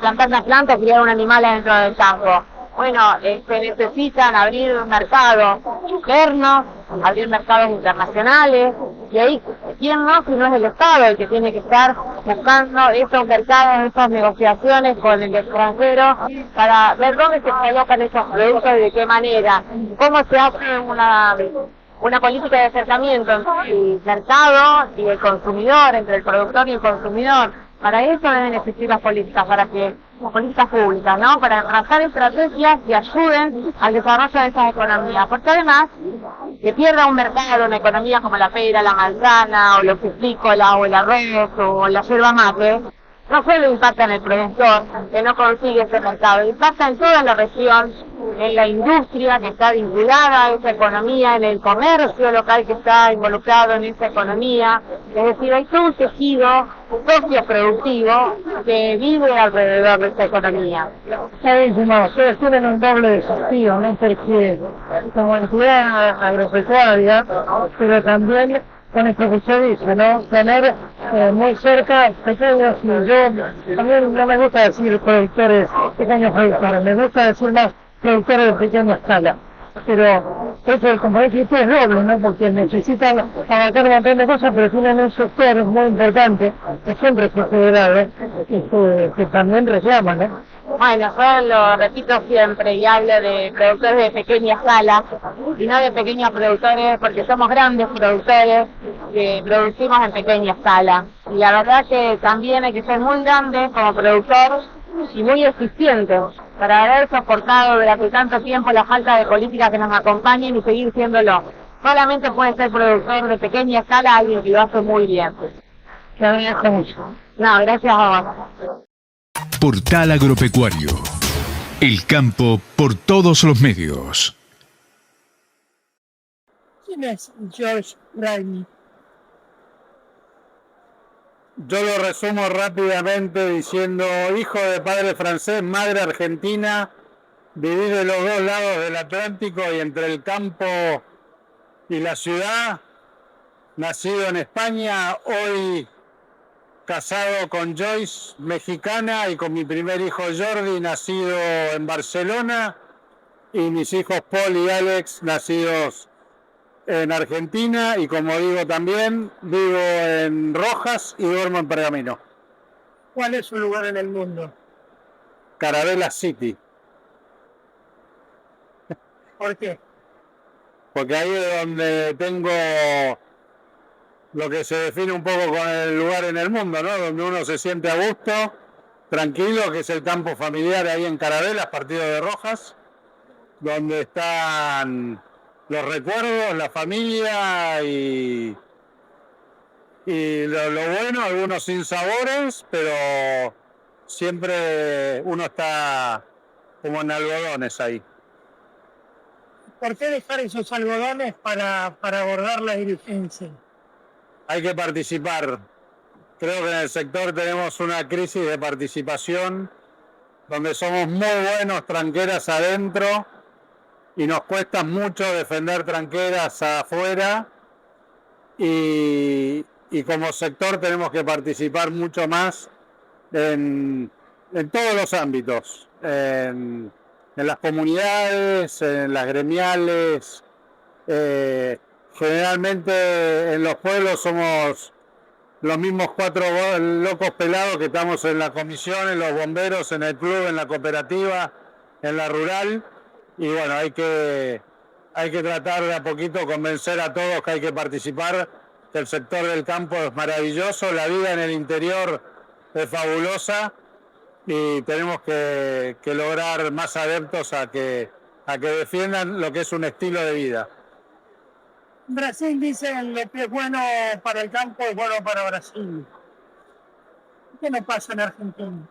S12: plantar una planta o criar un animal dentro del campo. Bueno, se necesitan abrir mercados internos, abrir mercados internacionales, y ahí, ¿quién no? Si no es el Estado el que tiene que estar buscando esos mercados, esas negociaciones con el extranjero, para ver dónde se colocan esos productos y de qué manera, cómo se hace una política de acercamiento entre el mercado y el consumidor, entre el productor y el consumidor. Para eso deben existir las políticas públicas, ¿no? Para trazar estrategias que ayuden al desarrollo de esas economías. Porque además, que pierda un mercado, una economía como la pera, la manzana, o lo piscícola, o el arroz, o la yerba mate, no solo impacta en el productor, que no consigue ese mercado, impacta en toda la región, en la industria que está vinculada a esa economía, en el comercio local que está involucrado en esa economía. Es decir, hay todo un tejido socioproductivo que vive alrededor de esa economía.
S4: Buenísimo, ustedes tienen un doble desafío, ¿no? Porque como entidad agropecuaria, pero también con esto que usted dice, ¿no? Tener muy cerca pequeños, y yo también no me gusta decir productores, pequeños productores, me gusta decir más productores de pequeña escala. Pero eso, como dice usted, es doble, ¿no? Porque necesitan abarcar un montón de cosas, pero tienen un sector muy importante, que siempre es federal, que también reclama, ¿no?
S12: Bueno, yo lo repito siempre y hablo de productores de pequeña escala y no de pequeños productores, porque somos grandes productores que producimos en pequeña escala. Y la verdad que también hay que ser muy grande como productor y muy eficiente para haber soportado durante tanto tiempo la falta de políticas que nos acompañen y seguir siéndolo. Solamente puede ser productor de pequeña escala alguien que lo hace muy bien.
S4: Te agradezco mucho.
S12: No, gracias a vos.
S1: Portal Agropecuario. El campo por todos los medios.
S4: ¿Quién es George Brainy?
S13: Yo lo resumo rápidamente diciendo hijo de padre francés, madre argentina, viví de los dos lados del Atlántico y entre el campo y la ciudad. nacido en España, hoy casado con Joyce, mexicana, y con mi primer hijo Jordi, nacido en Barcelona, y mis hijos Paul y Alex, nacidos en Argentina, y como digo también, vivo en Rojas y duermo en Pergamino.
S2: ¿Cuál es su lugar en el mundo?
S13: Carabela City.
S2: ¿Por qué?
S13: Porque ahí es donde tengo lo que se define un poco con el lugar en el mundo, ¿no? Donde uno se siente a gusto, tranquilo, que es el campo familiar ahí en Carabelas, partido de Rojas, donde están los recuerdos, la familia y lo bueno, algunos sin sabores, pero siempre uno está como en algodones ahí.
S2: ¿Por qué dejar esos algodones para abordar la dirigencia?
S13: Hay que participar. Creo que en el sector tenemos una crisis de participación donde somos muy buenos tranqueras adentro y nos cuesta mucho defender tranqueras afuera, y como sector tenemos que participar mucho más en todos los ámbitos, en las comunidades, en las gremiales. Generalmente en los pueblos somos los mismos 4 locos pelados que estamos en la comisión, en los bomberos, en el club, en la cooperativa, en la rural, y bueno, hay que tratar de a poquito convencer a todos que hay que participar, que el sector del campo es maravilloso, la vida en el interior es fabulosa, y tenemos que lograr más adeptos a que defiendan lo que es un estilo de vida.
S2: Brasil dice lo que es bueno para el campo es bueno para Brasil. ¿Qué no pasa en Argentina?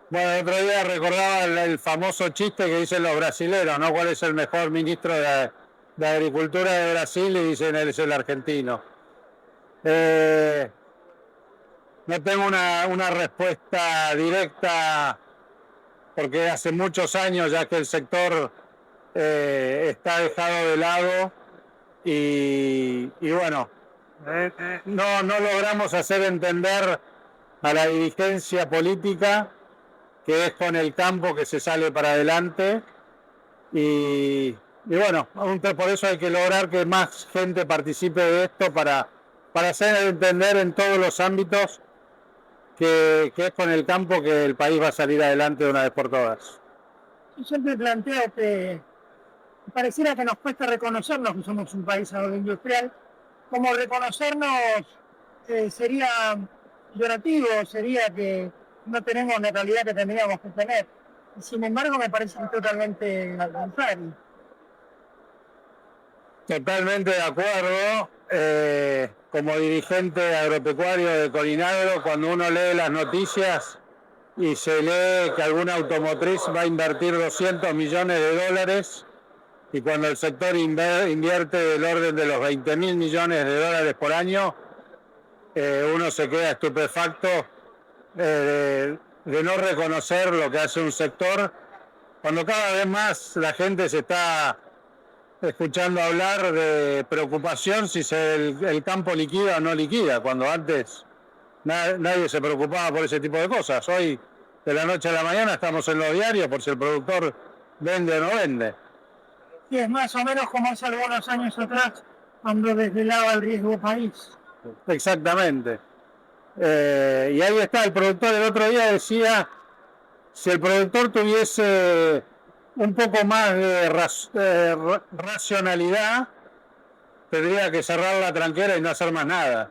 S13: Bueno, el otro día recordaba el famoso chiste que dicen los brasileros, ¿no? ¿Cuál es el mejor ministro de Agricultura de Brasil? Y dicen él es el argentino. No tengo una respuesta directa porque hace muchos años ya que el sector está dejado de lado y bueno, no logramos hacer entender a la dirigencia política que es con el campo que se sale para adelante, y bueno, por eso hay que lograr que más gente participe de esto para hacer entender en todos los ámbitos que es con el campo que el país va a salir adelante de una vez por todas.
S2: Yo siempre planteo que pareciera que nos cuesta reconocernos que somos un país agroindustrial. Como reconocernos sería llorativo, sería que no tenemos la calidad que tendríamos que tener. Sin embargo, me parece totalmente al contrario.
S13: Totalmente de acuerdo. Como dirigente agropecuario de Colinagro, cuando uno lee las noticias y se lee que alguna automotriz va a invertir $200 millones, y cuando el sector invierte del orden de los $20.000 millones por año, uno se queda estupefacto de no reconocer lo que hace un sector, cuando cada vez más la gente se está escuchando hablar de preocupación si el campo liquida o no liquida, cuando antes nadie se preocupaba por ese tipo de cosas. Hoy, de la noche a la mañana, estamos en los diarios por si el productor vende o no vende.
S2: Y es más o menos como hace algunos años atrás, cuando desvelaba el riesgo país.
S13: Exactamente. Y ahí está, el productor el otro día decía, si el productor tuviese un poco más de racionalidad, tendría que cerrar la tranquera y no hacer más nada.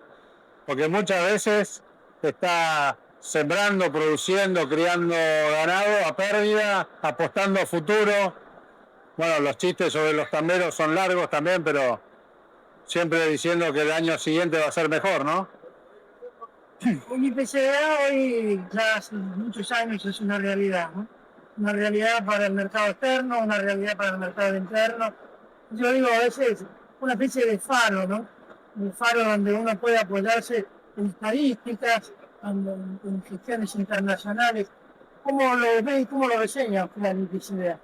S13: Porque muchas veces está sembrando, produciendo, criando ganado a pérdida, apostando a futuro. Bueno, los chistes sobre los tamberos son largos también, pero siempre diciendo que el año siguiente va a ser mejor, ¿no?
S2: El IPCA hoy, ya hace muchos años, es una realidad, ¿no? Una realidad para el mercado externo, una realidad para el mercado interno. Yo digo, a veces una especie de faro, ¿no? Un faro donde uno puede apoyarse en estadísticas, en gestiones internacionales. ¿Cómo lo ve y cómo lo reseña la IPCA?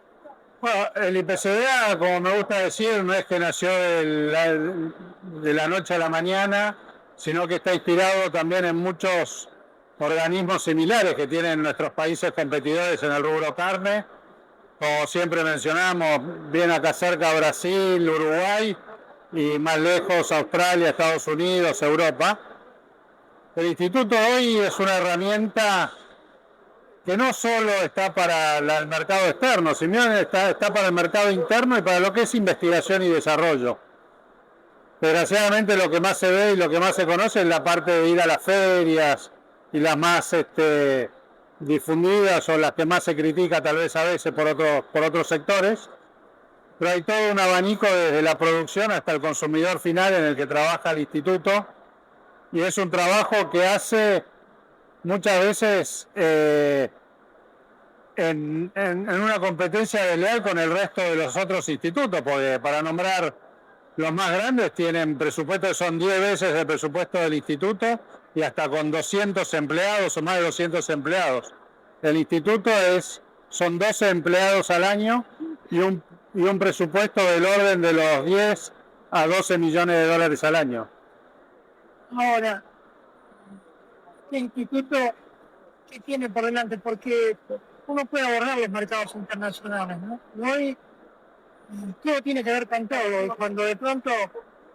S13: Bueno, el IPCBA, como me gusta decir, no es que nació de la noche a la mañana, sino que está inspirado también en muchos organismos similares que tienen nuestros países competidores en el rubro carne. Como siempre mencionamos, bien acá cerca Brasil, Uruguay y más lejos Australia, Estados Unidos, Europa. El instituto hoy es una herramienta que no solo está para el mercado externo, sino está para el mercado interno y para lo que es investigación y desarrollo. Desgraciadamente lo que más se ve y lo que más se conoce es la parte de ir a las ferias y las más difundidas o las que más se critica tal vez a veces por otros sectores, pero hay todo un abanico desde la producción hasta el consumidor final en el que trabaja el instituto, y es un trabajo que hace muchas veces en una competencia desleal con el resto de los otros institutos, porque para nombrar los más grandes tienen presupuestos que son 10 veces el presupuesto del instituto y hasta con 200 empleados o más de 200 empleados. El instituto son 12 empleados al año y un presupuesto del orden de los 10 a 12 millones de dólares al año.
S2: Ahora, ¿qué instituto que tiene por delante? Porque uno puede abordar los mercados internacionales, ¿no? Hoy todo tiene que ver con todo. Y cuando de pronto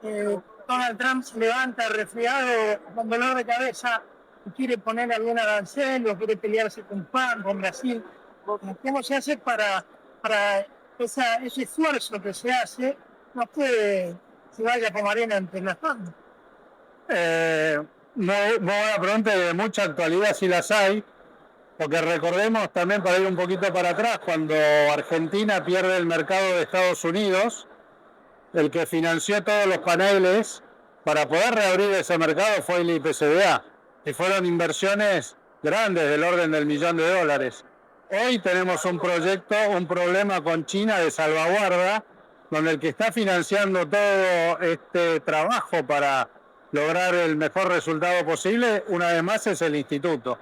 S2: Donald Trump se levanta resfriado, con dolor de cabeza, y quiere poner algún arancel o quiere pelearse con Brasil, ¿cómo se hace para ese esfuerzo que se hace? No puede se vaya como arena entre las manos.
S13: Muy buena pregunta, y de mucha actualidad sí las hay, porque recordemos también, para ir un poquito para atrás, cuando Argentina pierde el mercado de Estados Unidos, el que financió todos los paneles para poder reabrir ese mercado fue el IPCBA, y fueron inversiones grandes del orden del $1 millón. Hoy tenemos un problema con China de salvaguarda, donde el que está financiando todo este trabajo para lograr el mejor resultado posible, una vez más, es el instituto.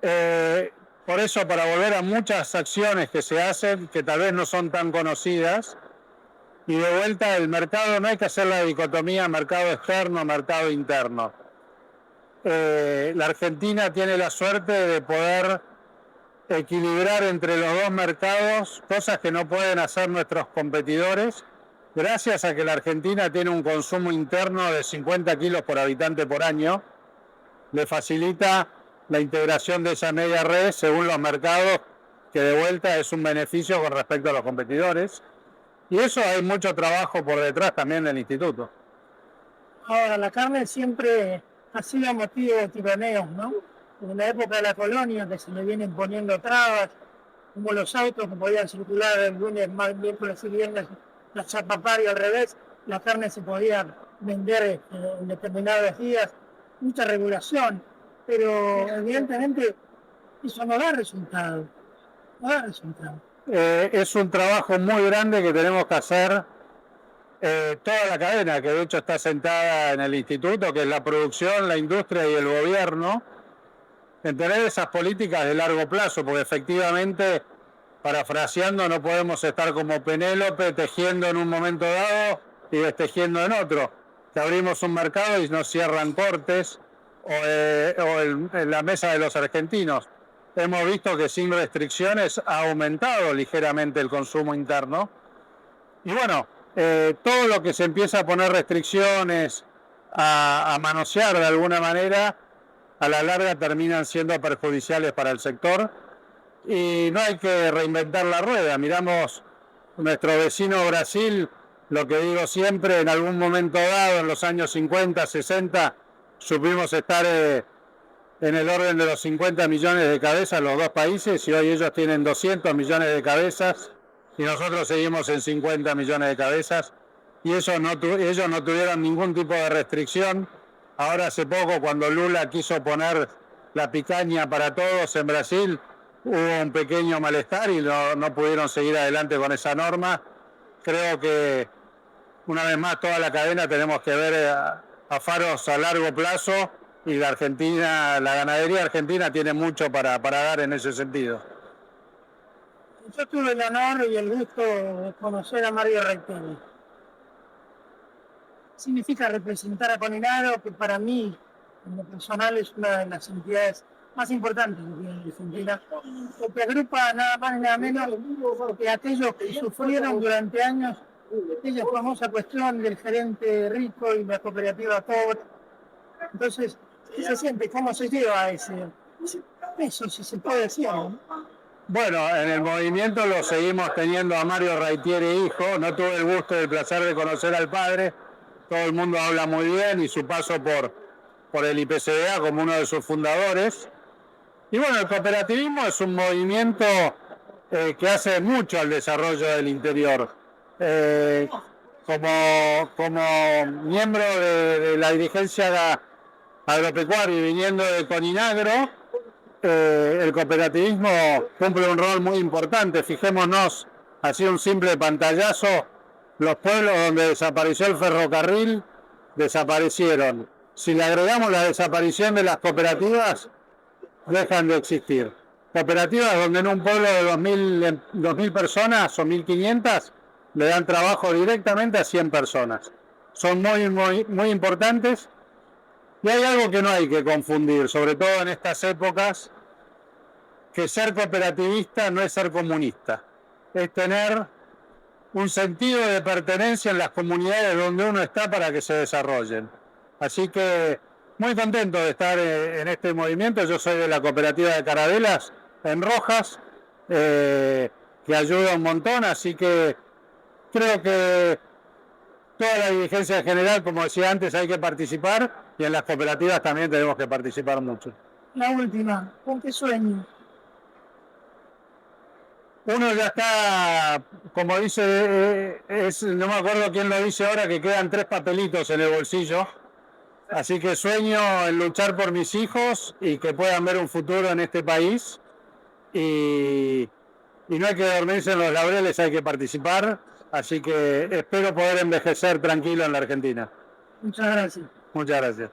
S13: Por eso, para volver a muchas acciones que se hacen, que tal vez no son tan conocidas, y de vuelta, el mercado, no hay que hacer la dicotomía mercado externo, mercado interno. La Argentina tiene la suerte de poder equilibrar entre los dos mercados, cosas que no pueden hacer nuestros competidores, gracias a que la Argentina tiene un consumo interno de 50 kilos por habitante por año. Le facilita la integración de esa media red según los mercados, que de vuelta es un beneficio con respecto a los competidores. Y eso hay mucho trabajo por detrás también del instituto.
S2: Ahora, la carne siempre ha sido motivo de tironeos, ¿no? En la época de la colonia, que se le vienen poniendo trabas, como los autos que podían circular el lunes, más miércoles y viernes, la chapapar y al revés, la carne se podía vender en determinados días, mucha regulación, pero evidentemente eso no da resultado. No da resultado.
S13: Es un trabajo muy grande que tenemos que hacer toda la cadena, que de hecho está sentada en el instituto, que es la producción, la industria y el gobierno, en tener esas políticas de largo plazo, porque efectivamente, parafraseando, no podemos estar como Penélope tejiendo en un momento dado y destejiendo en otro. Que abrimos un mercado y nos cierran cortes en la mesa de los argentinos. Hemos visto que sin restricciones ha aumentado ligeramente el consumo interno. Y bueno, todo lo que se empieza a poner restricciones, a manosear de alguna manera, a la larga terminan siendo perjudiciales para el sector. Y no hay que reinventar la rueda. Miramos nuestro vecino Brasil, lo que digo siempre, en algún momento dado, en los años 50, 60, supimos estar en el orden de los 50 millones de cabezas los dos países, y hoy ellos tienen 200 millones de cabezas y nosotros seguimos en 50 millones de cabezas, y ellos no tuvieron ningún tipo de restricción. Ahora hace poco, cuando Lula quiso poner la picaña para todos en Brasil, hubo un pequeño malestar y no pudieron seguir adelante con esa norma. Creo que una vez más toda la cadena tenemos que ver a faros a largo plazo, y la ganadería argentina tiene mucho para dar en ese sentido.
S2: Yo tuve el honor y el gusto de conocer a Mario Reiteri. Significa representar a Coninagro, que para mí, en lo personal, es una de las entidades más importantes de la Argentina, porque agrupa nada más ni nada menos que aquellos que sufrieron durante años aquella famosa cuestión del gerente rico y la cooperativa pobre. Entonces, ¿qué se siente? ¿Cómo se lleva ese peso, si se puede decir, ¿no?
S13: Bueno, en el movimiento lo seguimos teniendo a Mario Reiteri hijo. No tuve el gusto y el placer de conocer al padre. Todo el mundo habla muy bien y su paso por el IPCBA como uno de sus fundadores. Y bueno, el cooperativismo es un movimiento que hace mucho al desarrollo del interior. Como miembro de la dirigencia agropecuaria y viniendo de Coninagro, el cooperativismo cumple un rol muy importante. Fijémonos, así un simple pantallazo, los pueblos donde desapareció el ferrocarril, desaparecieron. Si le agregamos la desaparición de las cooperativas, dejan de existir. Cooperativas donde en un pueblo de 2.000 personas o 1.500 le dan trabajo directamente a 100 personas. Son muy importantes. Y hay algo que no hay que confundir, sobre todo en estas épocas, que ser cooperativista no es ser comunista, es tener un sentido de pertenencia en las comunidades donde uno está para que se desarrollen. Así que muy contento de estar en este movimiento. Yo soy de la cooperativa de Carabelas, en Rojas, que ayuda un montón, así que creo que toda la dirigencia en general, como decía antes, hay que participar y en las cooperativas también tenemos que participar mucho.
S2: La última, ¿con qué sueño?
S13: Uno ya está, como dice, no me acuerdo quién lo dice ahora, que quedan 3 papelitos en el bolsillo. Así que sueño en luchar por mis hijos y que puedan ver un futuro en este país. Y no hay que dormirse en los laureles, hay que participar. Así que espero poder envejecer tranquilo en la Argentina.
S2: Muchas gracias.
S13: Muchas gracias.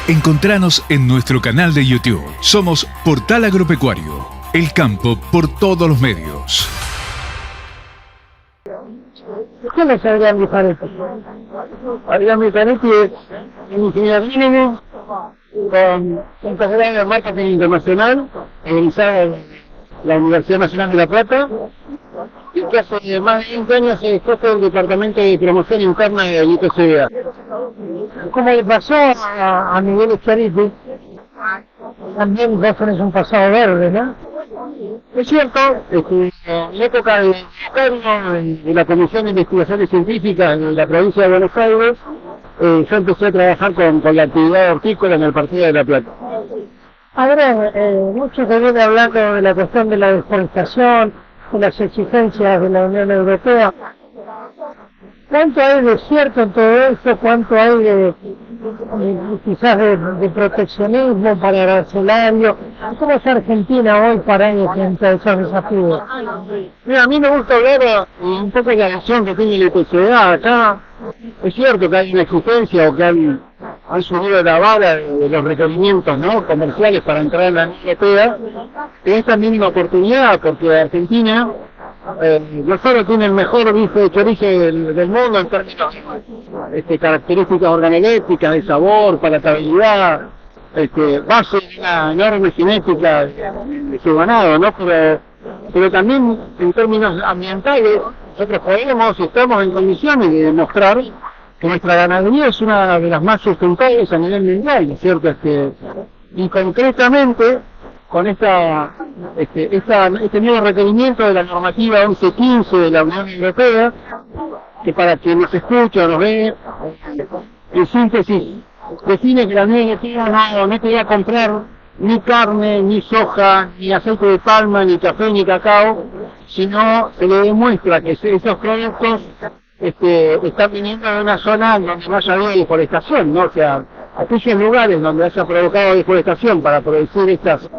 S1: Encontranos en nuestro canal de YouTube. Somos Portal Agropecuario. El campo por todos los medios.
S4: ¿Qué es Adrián Bifaretti? Adrián Bifaretti es un ingeniero agrónomo con un posgrado en marketing internacional, egresado de la Universidad Nacional de La Plata, y que hace más de 20 años es jefe del Departamento de Promoción Interna del IPCBA. Como le pasó a Miguel Echaritti, también vos tenés un pasado verde, ¿no? Es cierto, en la época de la Comisión de Investigaciones Científicas de la provincia de Buenos Aires, yo empecé a trabajar con la actividad hortícola en el Partido de La Plata.
S2: Ahora, mucho se viene hablando de la cuestión de la deforestación, de las exigencias de la Unión Europea. ¿Cuánto hay de cierto en todo esto? ¿Cuánto hay de quizás de proteccionismo para arancelario? ¿Cómo es Argentina hoy para enfrentar esos desafíos?
S4: Mira, a mí me gusta hablar un poco de la visión que tiene el IPCBA. Acá es cierto que hay una exigencia o que han subido la vara de los requerimientos, ¿no?, comerciales para entrar en la Unión Europea. Es también una oportunidad porque Argentina no solo tiene el mejor bife de chorizo del mundo en términos de características organolépticas, de sabor, palatabilidad, base de una enorme genética de su ganado, ¿no? Pero también en términos ambientales, nosotros podemos y estamos en condiciones de demostrar que nuestra ganadería es una de las más sustentables a nivel mundial, ¿no es cierto? Y concretamente, con este nuevo requerimiento de la normativa 1115 de la Unión Europea, que para quien nos escucha o nos ve, en síntesis, define que la Unión Europea no te va a comprar ni carne, ni soja, ni aceite de palma, ni café, ni cacao, sino se le demuestra que esos productos están viniendo de una zona donde no haya habido deforestación, ¿no? O sea, aquellos lugares donde haya provocado deforestación para producir estos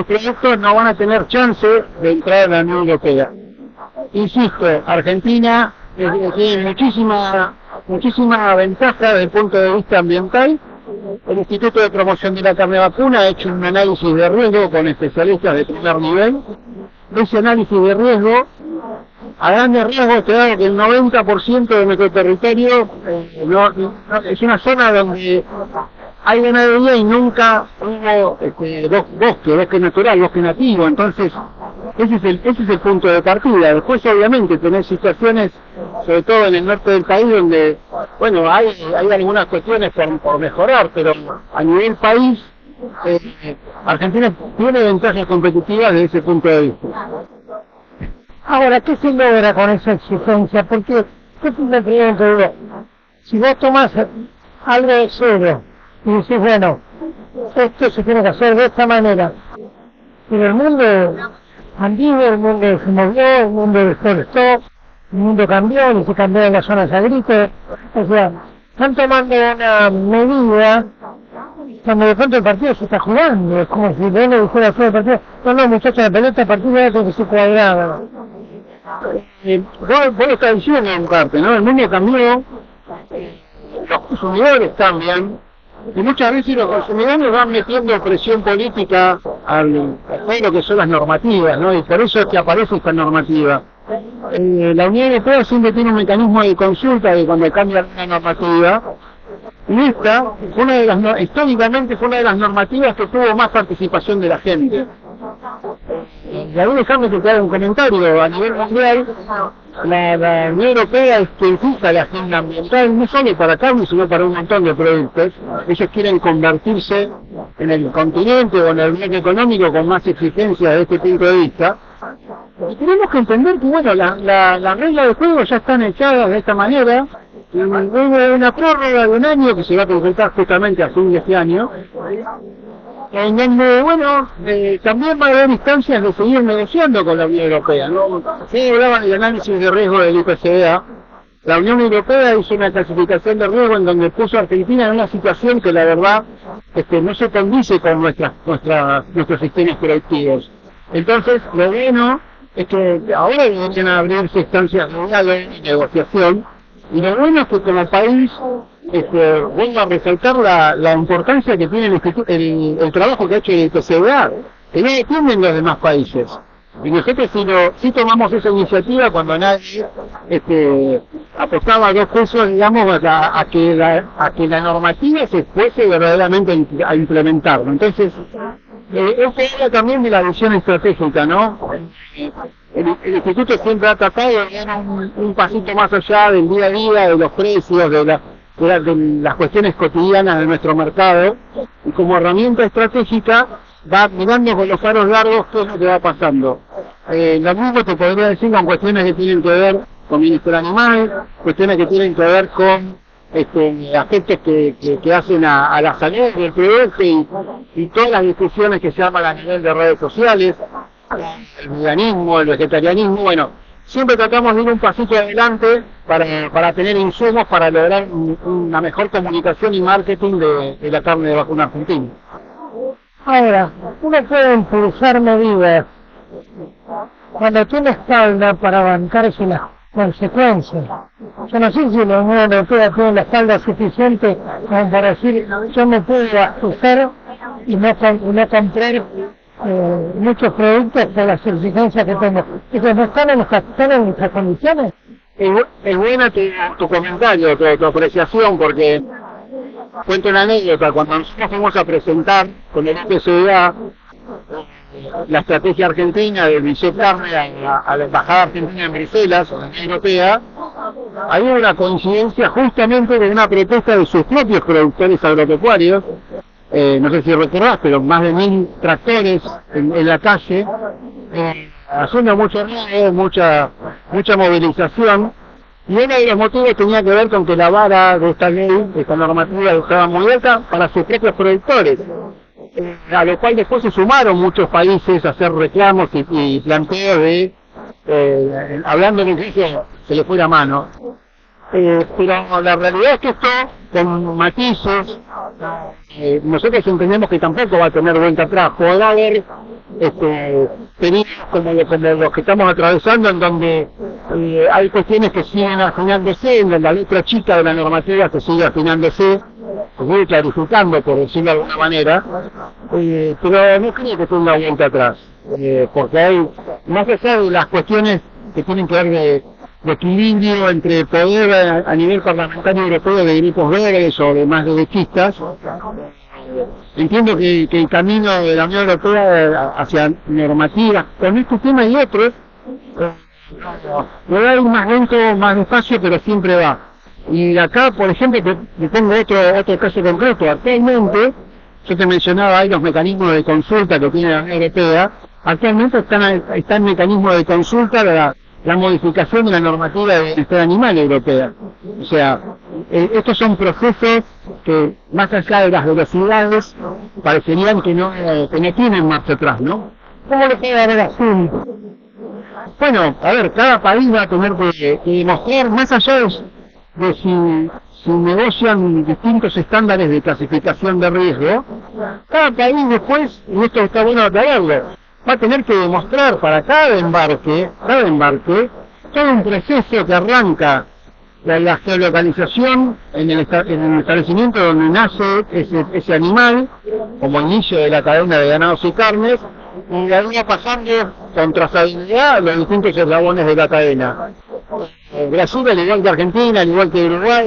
S4: productos no van a tener chance de entrar en la Unión Europea. Insisto, Argentina tiene muchísima ventaja desde el punto de vista ambiental. El Instituto de Promoción de la Carne Vacuna ha hecho un análisis de riesgo con especialistas de primer nivel ese análisis de riesgo, a grandes rasgos te da que el 90% de nuestro territorio es una zona donde hay ganadería y nunca hubo bosque natural, bosque nativo. Entonces ese es el punto de partida. Después obviamente tenés situaciones, sobre todo en el norte del país, donde bueno, hay algunas cuestiones por mejorar, pero a nivel país Argentina tiene ventajas competitivas desde ese punto de vista.
S14: Ahora, ¿qué se logra con esa exigencia? Porque yo me pregunto, si vos tomás algo de cero y decís, bueno, esto se tiene que hacer de esta manera, pero el mundo andino, el mundo se movió, el mundo deforestó, el mundo cambió y se cambiaron las zonas agrícolas, o sea, están tomando una medida cuando de pronto el partido se está jugando, es como si uno dijera fuera del partido, no muchachos, la pelota a partir de ahora tiene que ser cuadrada.
S4: Vos lo estás diciendo en parte, ¿no? El mundo cambió, los consumidores cambian, y muchas veces los consumidores van metiendo presión política a lo que son las normativas, ¿no? Y por eso es que aparece esta normativa. La Unión Europea siempre tiene un mecanismo de consulta de cuando cambia una normativa, y esta históricamente fue una de las normativas que tuvo más participación de la gente. Y ahí déjame que te haga un comentario. A nivel mundial, la Unión Europea es quien fija la agenda ambiental, no solo para carne, sino para un montón de productos. Ellos quieren convertirse en el continente o en el bloque económico con más exigencias desde este punto de vista. Y tenemos que entender que, bueno, las reglas de juego ya están echadas de esta manera. Hubo una prórroga de un año que se va a concretar justamente a fin de este año, en donde, bueno, también va a haber instancias de seguir negociando con la Unión Europea, ¿no? Se hablaba del análisis de riesgo del IPCA. La Unión Europea hizo una clasificación de riesgo en donde puso a Argentina en una situación que la verdad no se condice con nuestros sistemas productivos. Entonces, lo bueno es que ahora deberían abrirse instancias de diálogo y negociación. Y lo bueno es que como país vuelvo a resaltar la importancia que tiene el trabajo que ha hecho el IPCA, que no dependen los demás países. Y nosotros si tomamos esa iniciativa cuando nadie apostaba 2 pesos, digamos, a que la normativa se fuese verdaderamente a implementarlo. Entonces, esto habla también de la visión estratégica, ¿no? El Instituto siempre ha tratado de ir un pasito más allá del día a día, de los precios, de las cuestiones cotidianas de nuestro mercado, y como herramienta estratégica va mirando con los faros largos qué es lo que va pasando. Lo mismo te podría decir con cuestiones que tienen que ver con bienestar animal, cuestiones que tienen que ver con aspectos que hacen a la salud del producto y todas las discusiones que se arman a nivel de redes sociales, el veganismo, el vegetarianismo. Bueno, siempre tratamos de ir un pasito adelante para tener insumos para lograr una mejor comunicación y marketing de la carne de vacuna argentina.
S14: Ahora, uno puede impulsar medidas cuando tiene espalda para bancarse las consecuencias. Yo no sé si la Unión Europea tiene la espalda suficiente como para decir yo me puedo asustar y no comprar muchos productos por las exigencias que tengo. Entonces, ¿no están en nuestras condiciones?
S4: Es buena tu comentario, tu apreciación, porque cuento una anécdota. Cuando nosotros fuimos a presentar con el IPCA la estrategia argentina del Bichet Carne a la Embajada Argentina en Bruselas, en la Unión Europea, había una coincidencia justamente de una protesta de sus propios productores agropecuarios. No sé si recordás, pero más de 1000 tractores en la calle, haciendo mucho ruido, mucha movilización. Y uno de los motivos tenía que ver con que la vara de esta ley, de esta normativa, estaba muy alta para sus propios productores. A lo cual después se sumaron muchos países a hacer reclamos y planteos de, hablando de que se le fue la mano. Pero la realidad es que esto, con matices, nosotros entendemos que tampoco va a tener vuelta atrás. Podrá haber periodos como los que estamos atravesando, en donde hay cuestiones que siguen afinándose, en donde la letra chica de la normativa se sigue afinándose,
S3: se sigue clarificando, por decirlo de alguna manera, pero no creo que tenga vuelta atrás, porque hay, más allá de las cuestiones que tienen que ver de equilibrio entre poder a nivel parlamentario europeo de grupos verdes o de más derechistas, entiendo que el camino de la Unión Europea hacia normativas con este tema y otros va a ir más lento, más despacio, pero siempre va. Y acá, por ejemplo, te tengo otro caso concreto. Actualmente, yo te mencionaba ahí los mecanismos de consulta que tiene la Unión Europea. Actualmente está en mecanismo de consulta la modificación de la normativa de bienestar animal europea. O sea, estos son procesos que, más allá de las velocidades, parecerían que no tienen marcha atrás, ¿no?
S14: ¿Cómo le queda ver así?
S3: Bueno, a ver, cada país va a tener que demostrar, más allá de si negocian distintos estándares de clasificación de riesgo, cada país después, y esto está bueno aclararlo, va a tener que demostrar para cada embarque, todo un proceso que arranca la geolocalización en el establecimiento donde nace ese animal, como inicio de la cadena de ganados y carnes, y de ahí va pasando con trazabilidad los distintos eslabones de la cadena. Brasil, al igual que Argentina, al igual que Uruguay,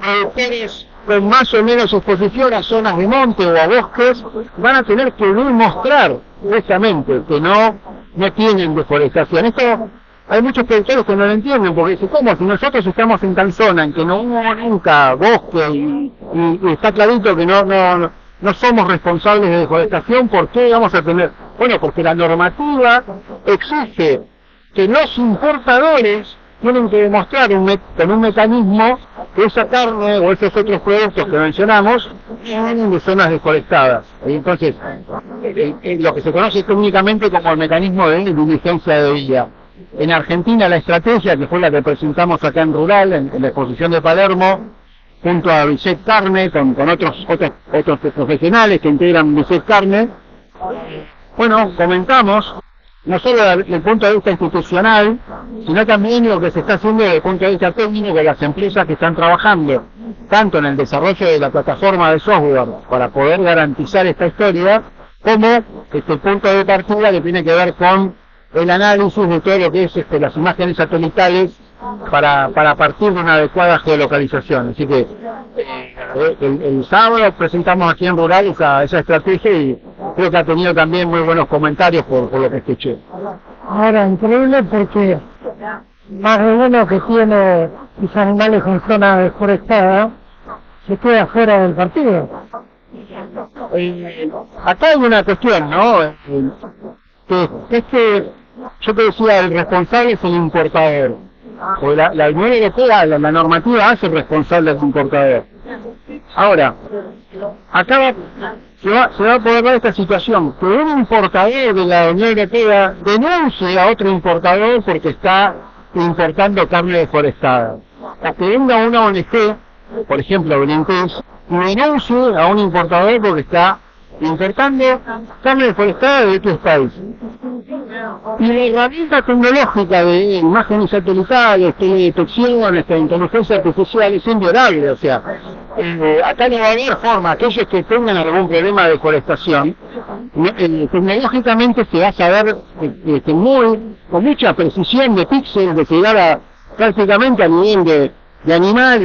S3: productores con más o menos exposición a zonas de monte o a bosques, van a tener que demostrar directamente que no tienen deforestación. Esto hay muchos productores que no lo entienden, porque dicen, ¿cómo? Si nosotros estamos en tal zona en que no hubo nunca bosque y está clarito que no somos responsables de deforestación, ¿por qué vamos a tener? Bueno, porque la normativa exige que los importadores tienen que demostrar con un mecanismo que esa carne o esos otros productos que mencionamos vienen de zonas deforestadas. Y entonces, lo que se conoce técnicamente como el mecanismo de diligencia de vía. En Argentina la estrategia, que fue la que presentamos acá en Rural, en la exposición de Palermo, junto a Bisset Carne, con otros profesionales que integran Bisset Carne, bueno, comentamos no solo desde el punto de vista institucional, sino también lo que se está haciendo desde el punto de vista técnico de las empresas que están trabajando, tanto en el desarrollo de la plataforma de software para poder garantizar esta historia, como el punto de partida que tiene que ver con el análisis de todo lo que es las imágenes satelitales para partir de una adecuada geolocalización. Así que el sábado presentamos aquí en Rural esa estrategia y creo que ha tenido también muy buenos comentarios por lo que escuché.
S14: Ahora, increíble porque más de uno que tiene los animales en zona deforestada se queda fuera del partido.
S3: Acá hay una cuestión, ¿no? Yo te decía, el responsable es el importador. O la Unión Europea, la normativa hace responsable al importador. Ahora, acá se va a poder dar esta situación, que un importador de la Unión Europea denuncie a otro importador porque está importando carne deforestada. O que venga una ONG, por ejemplo Greenpeace, y denuncie a un importador porque está importando carne deforestada de otros países. Y la herramienta tecnológica de imágenes satelitales, teledetección, inteligencia artificial es inviolable. O sea, acá no va a haber forma, aquellos que tengan algún problema de deforestación, tecnológicamente se va a saber con mucha precisión de píxeles, de llegar prácticamente a nivel de animal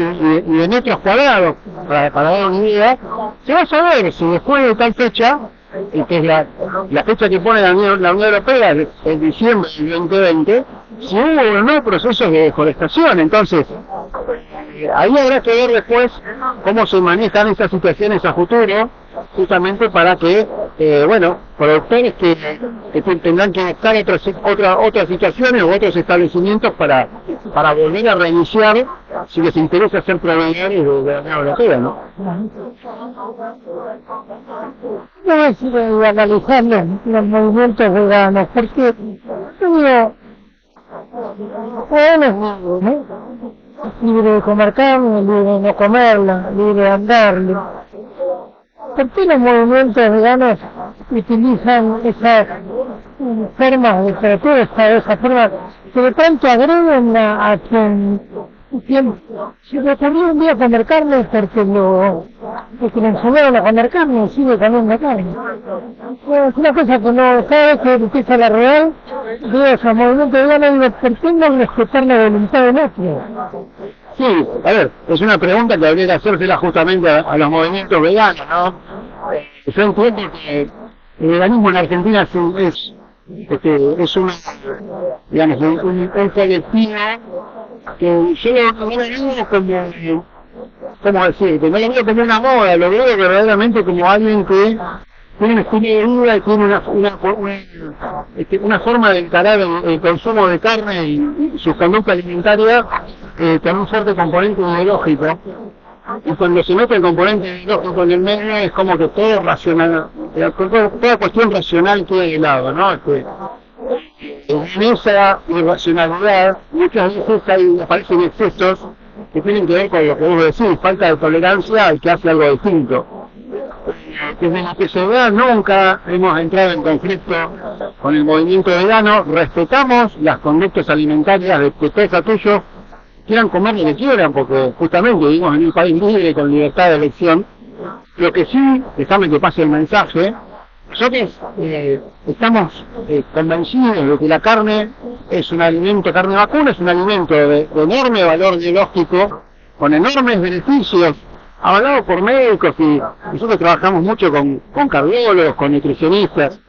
S3: y de metros cuadrados, para dar una idea, se va a saber si después de tal fecha, que es la fecha que pone la Unión Europea, en diciembre del 2020, si hubo o no procesos de deforestación. Entonces, ahí habrá que ver después cómo se manejan estas situaciones a futuro, justamente para que, productores que tendrán que buscar otras situaciones u otros establecimientos para volver a reiniciar, si les interesa ser proveedores de la Unión Europea, ¿no?
S14: No es analizar los movimientos veganos, porque libre de comer carne, libre de no comerla, libre de andarle. ¿Por qué los movimientos veganos utilizan esas formas de protesta, esas formas que de pronto agreden a quien Si me ocurrió un día comer carne porque me enseñaron a comer carne y sigue comiendo carne. Es una cosa que no, cada vez que empieza la real, veo ese movimiento vegano y digo, pretendo respetar la voluntad del otro.
S3: Sí, a ver, es una pregunta que habría que hacérsela justamente a los movimientos veganos, ¿no? Yo entiendo que el veganismo en Argentina es una, digamos, un colectivo que yo no lo veo como, ¿cómo decir? Que no lo veo como una moda, lo veo verdaderamente como alguien que tiene un estilo de vida y tiene una forma de encarar el consumo de carne y su conducta alimentaria con un fuerte componente ideológico. Y cuando se mete el componente ideológico en el medio es como que todo racional, toda cuestión racional queda de lado, ¿no? En esa irracionalidad muchas veces aparecen excesos que tienen que ver con lo que vos decís, falta de tolerancia al que hace algo distinto. Desde la PSVA nunca hemos entrado en conflicto con el movimiento vegano, respetamos las conductas alimentarias de que todos aquellos quieran comer lo que quieran, porque justamente vivimos en un país libre con libertad de elección. Lo que sí, déjame que pase el mensaje, nosotros estamos convencidos de que la carne es un alimento, carne vacuna es un alimento de enorme valor biológico, con enormes beneficios, avalado por médicos, y nosotros trabajamos mucho con cardiólogos, con nutricionistas.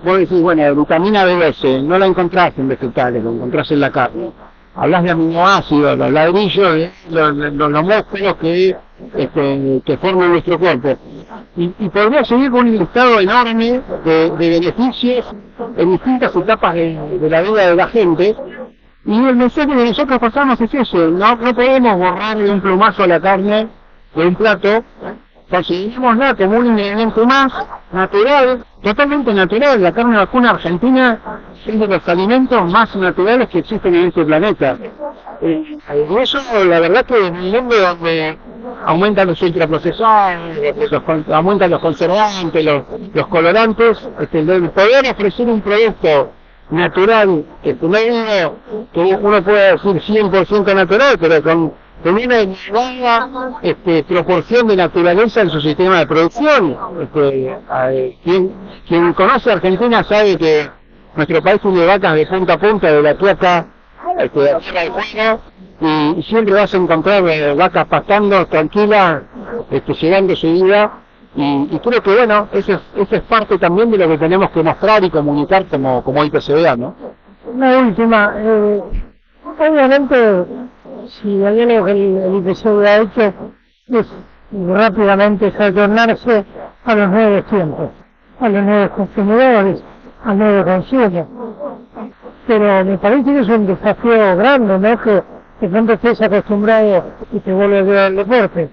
S3: Vos decís, bueno, vitamina B12, no la encontrás en vegetales, la encontrás en la carne. Hablas de aminoácidos, los ladrillos, los músculos que forman nuestro cuerpo. Y podría seguir con un listado enorme de beneficios en distintas etapas de la vida de la gente. Y el mensaje que nosotros pasamos es eso, no podemos borrar de un plumazo a la carne de un plato, considerémosla como un elemento más natural, totalmente natural. La carne vacuna argentina es de los alimentos más naturales que existen en este planeta. Y eso, la verdad que en un mundo donde aumentan los ultraprocesados, aumentan los conservantes, los colorantes, el poder ofrecer un producto natural, que uno puede decir 100% natural, pero con una elevada proporción de naturaleza en su sistema de producción. Quien conoce Argentina sabe que nuestro país tiene vacas de punta a punta, de la Quiaca de Tierra del Fuego, y siempre vas a encontrar vacas pastando tranquilas, llevando su vida. Y creo que bueno, eso es parte también de lo que tenemos que mostrar y comunicar como IPCBA, ¿no?
S14: Una última, obviamente, si hay algo que el IPCBA ha hecho es rápidamente retornarse a los nuevos tiempos, a los nuevos consumidores, al nuevo consumo. Pero me parece que es un desafío grande, ¿no? Que de pronto estés acostumbrado y te vuelve a ver el deporte.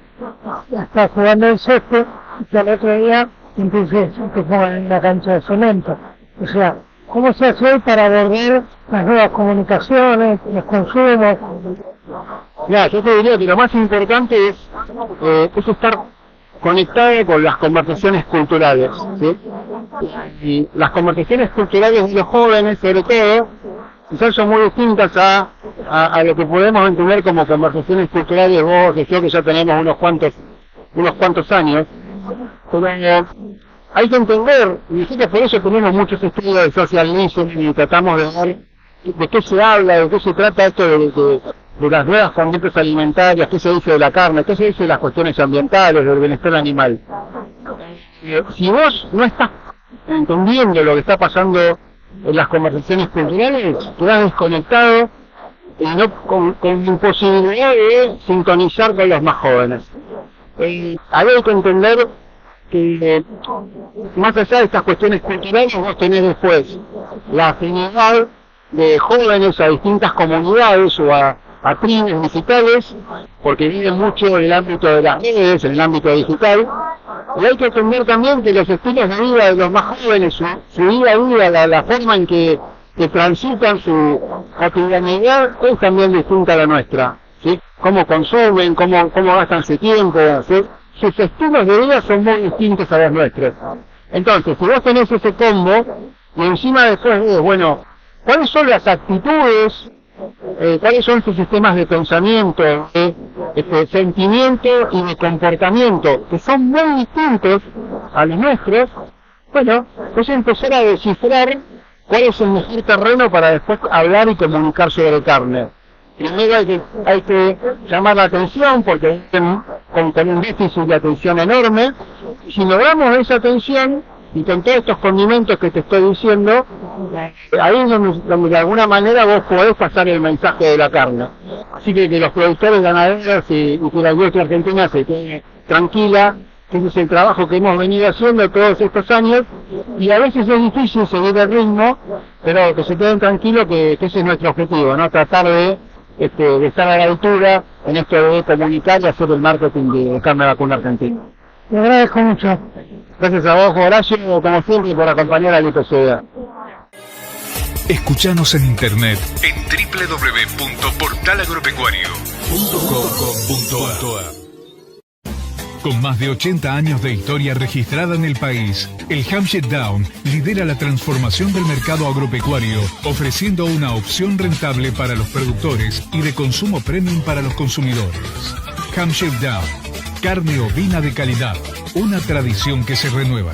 S14: Estás jugando el césped y que al otro día entonces te pongan en la cancha de cemento. O sea, ¿cómo se hace hoy para abordar las nuevas comunicaciones, los consumos?
S3: Mira, yo te diría que lo más importante es estar conectado con las conversaciones culturales, ¿sí? Y las conversaciones culturales de los jóvenes, sobre todo, quizás son muy distintas a lo que podemos entender como conversaciones culturales vos y yo, que ya tenemos unos cuantos años. Pero hay que entender, y sí que por eso tenemos muchos estudios de social listening y tratamos de ver de qué se habla, de qué se trata esto de las nuevas conductas alimentarias, qué se dice de la carne, qué se dice de las cuestiones ambientales, del bienestar animal. Si vos no estás entendiendo lo que está pasando en las conversaciones culturales, quedás desconectado y no con imposibilidad de sintonizar con los más jóvenes. Ahí hay que entender que más allá de estas cuestiones culturales vos tenés después la afinidad de jóvenes a distintas comunidades o a tribus digitales, porque viven mucho en el ámbito de las redes, en el ámbito digital, y hay que entender también que los estilos de vida de los más jóvenes, su día a día, la forma en que transitan su cotidianidad es también distinta a la nuestra, ¿sí? Cómo consumen, cómo gastan su tiempo, ¿sí? Sus estilos de vida son muy distintos a los nuestros. Entonces, si vos tenés ese combo, y encima después ves, bueno, ¿cuáles son las actitudes cuáles son sus sistemas de pensamiento, de sentimiento y de comportamiento, que son muy distintos a los nuestros. Bueno, es empezar a descifrar cuál es el mejor terreno para después hablar y comunicar sobre carne. Primero hay que llamar la atención, porque con un déficit de atención enorme. Si logramos esa atención, y con todos estos condimentos que te estoy diciendo, ahí es donde de alguna manera vos podés pasar el mensaje de la carne. Así que los productores ganaderos y que la industria argentina se quede tranquila, que ese es el trabajo que hemos venido haciendo todos estos años, y a veces es difícil seguir el ritmo, pero que se queden tranquilos que ese es nuestro objetivo, ¿no? Tratar de estar a la altura en esto de comunicar y hacer el marketing de carne vacuna argentina.
S14: Te agradezco mucho.
S3: Gracias a vos, Horacio, como siempre, por acompañar al IPCA.
S1: Escuchanos en internet en www.portalagropecuario.com.ar. Con más de 80 años de historia registrada en el país, el Hampshire Down lidera la transformación del mercado agropecuario, ofreciendo una opción rentable para los productores y de consumo premium para los consumidores. Hampshire Down, carne ovina de calidad, una tradición que se renueva.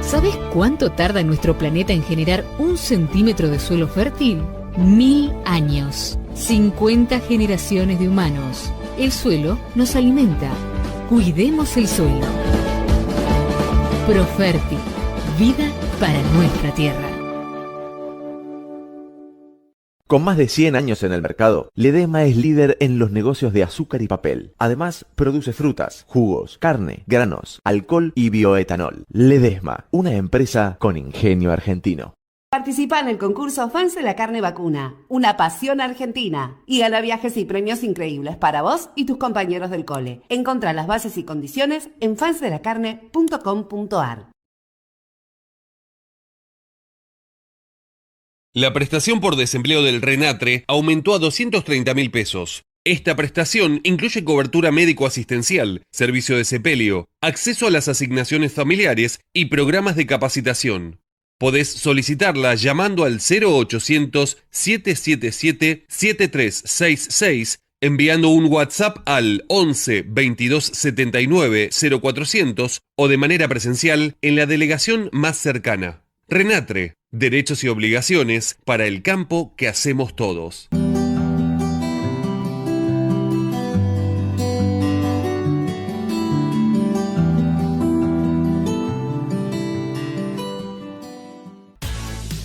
S5: ¿Sabes cuánto tarda nuestro planeta en generar 1 centímetro de suelo fértil? 1000 años, 50 generaciones de humanos. El suelo nos alimenta. Cuidemos el suelo. Profertil, vida para nuestra tierra.
S6: Con más de 100 años en el mercado, Ledesma es líder en los negocios de azúcar y papel. Además, produce frutas, jugos, carne, granos, alcohol y bioetanol. Ledesma, una empresa con ingenio argentino.
S7: Participa en el concurso Fans de la Carne Vacuna, una pasión argentina, y gana viajes y premios increíbles para vos y tus compañeros del cole. Encontrá las bases y condiciones en fansdelacarne.com.ar.
S8: La prestación por desempleo del RENATRE aumentó a 230.000 pesos. Esta prestación incluye cobertura médico-asistencial, servicio de sepelio, acceso a las asignaciones familiares y programas de capacitación. Podés solicitarla llamando al 0800-777-7366, enviando un WhatsApp al 11 22 79 0400 o de manera presencial en la delegación más cercana. RENATRE, derechos y obligaciones para el campo que hacemos todos.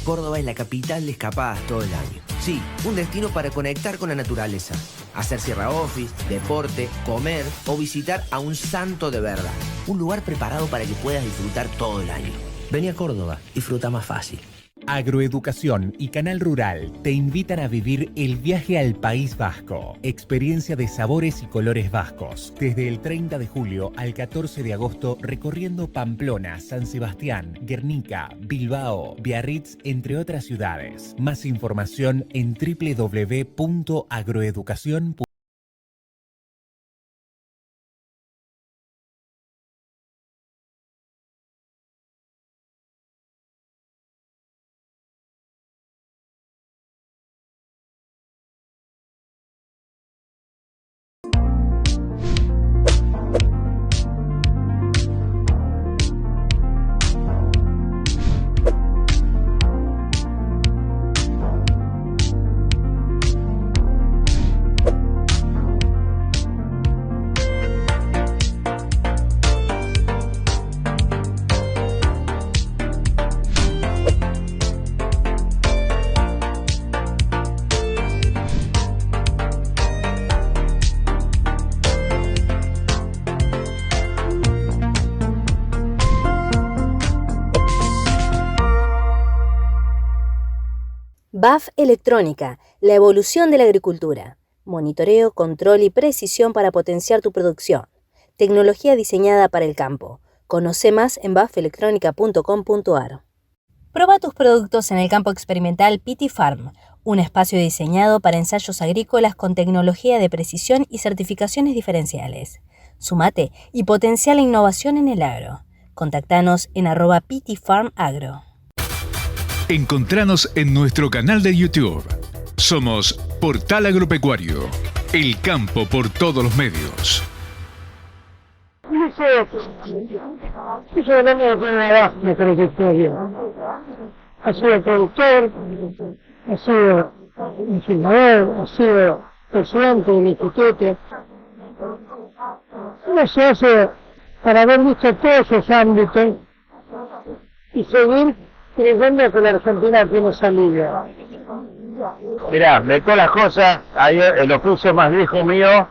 S9: Córdoba es la capital de escapadas todo el año. Sí, un destino para conectar con la naturaleza, hacer sierra office, deporte, comer o visitar a un santo de verdad. Un lugar preparado para que puedas disfrutar todo el año. Vení a Córdoba, disfruta más fácil.
S10: Agroeducación y Canal Rural te invitan a vivir el viaje al País Vasco. Experiencia de sabores y colores vascos. Desde el 30 de julio al 14 de agosto recorriendo Pamplona, San Sebastián, Guernica, Bilbao, Biarritz, entre otras ciudades. Más información en www.agroeducacion.com.
S11: BAF Electrónica, la evolución de la agricultura. Monitoreo, control y precisión para potenciar tu producción. Tecnología diseñada para el campo. Conoce más en bafelectronica.com.ar. Proba tus productos en el campo experimental PT Farm, un espacio diseñado para ensayos agrícolas con tecnología de precisión y certificaciones diferenciales. Sumate y potencia la innovación en el agro. Contactanos en @ptfarmagro.
S1: Encontranos en nuestro canal de YouTube. Somos Portal Agropecuario, el campo por todos los medios.
S14: Eso de la mi trayectoria. Ha sido productor, ha sido informador, ha sido presidente del instituto. Uno se hace para haber visto todos esos ámbitos y seguir creyendo que la Argentina tiene salida.
S3: Mirá, de todas las cosas, hay el oficio más viejo mío,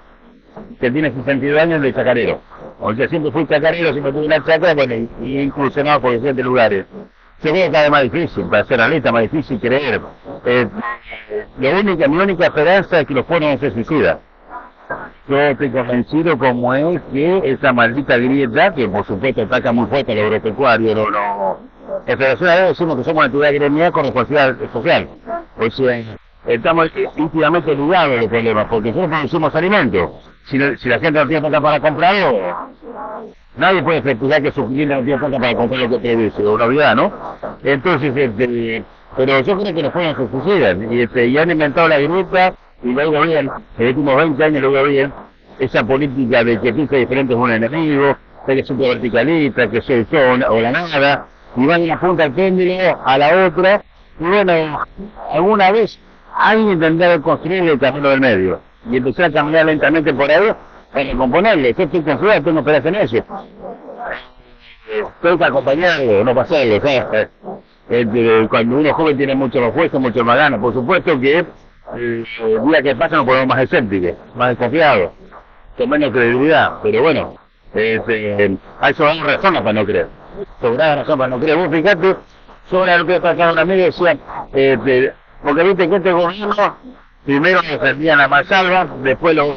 S3: que tiene 62 años, de chacarero. O sea, siempre fui chacarero, siempre tuve una chacra, bueno, y incursionado por diferentes lugares. Se ve cada vez más difícil, para ser realista, más difícil creer. Mi única esperanza es que los pueblos no se suicidan. Yo estoy convencido como es que esa maldita grieta, que por supuesto ataca muy fuerte al agropecuario, en Federación Agraria decimos que somos una actividad gremial con responsabilidad social. O sea, estamos íntimamente ligados a los problemas, porque nosotros producimos alimentos. Si la gente no tiene plata para comprarlo, nadie puede festejar que su cliente no tiene plata para comprar lo que produce, es una obviedad, ¿no? Entonces, pero yo creo que los pueblos se suicidan, y han inventado la grieta, y luego bien, en los últimos 20 años luego bien, esa política de que piensa diferente es un enemigo, de que es un verticalista, que soy yo o la nada, y van de una punta del péndulo a la otra, y bueno, alguna vez alguien tendrá que construir el camino del medio, y empezar a caminar lentamente por ahí, para recomponerle. Yo estoy con ciudad, tengo esperanza en eso. Tengo que acompañarlo, no pasarlo, ¿sabes? Cuando uno joven tiene mucho más fuerza, mucho más ganas, por supuesto que el día que pasa nos ponemos más escépticos, más desconfiados, con menos credibilidad, pero bueno, hay sobradas razones para no creer. Sobradas razones para no creer. Vos fijate, sobre lo que pasaba un amigo decía, porque viste que este gobierno primero defendían a Mansalva, después lo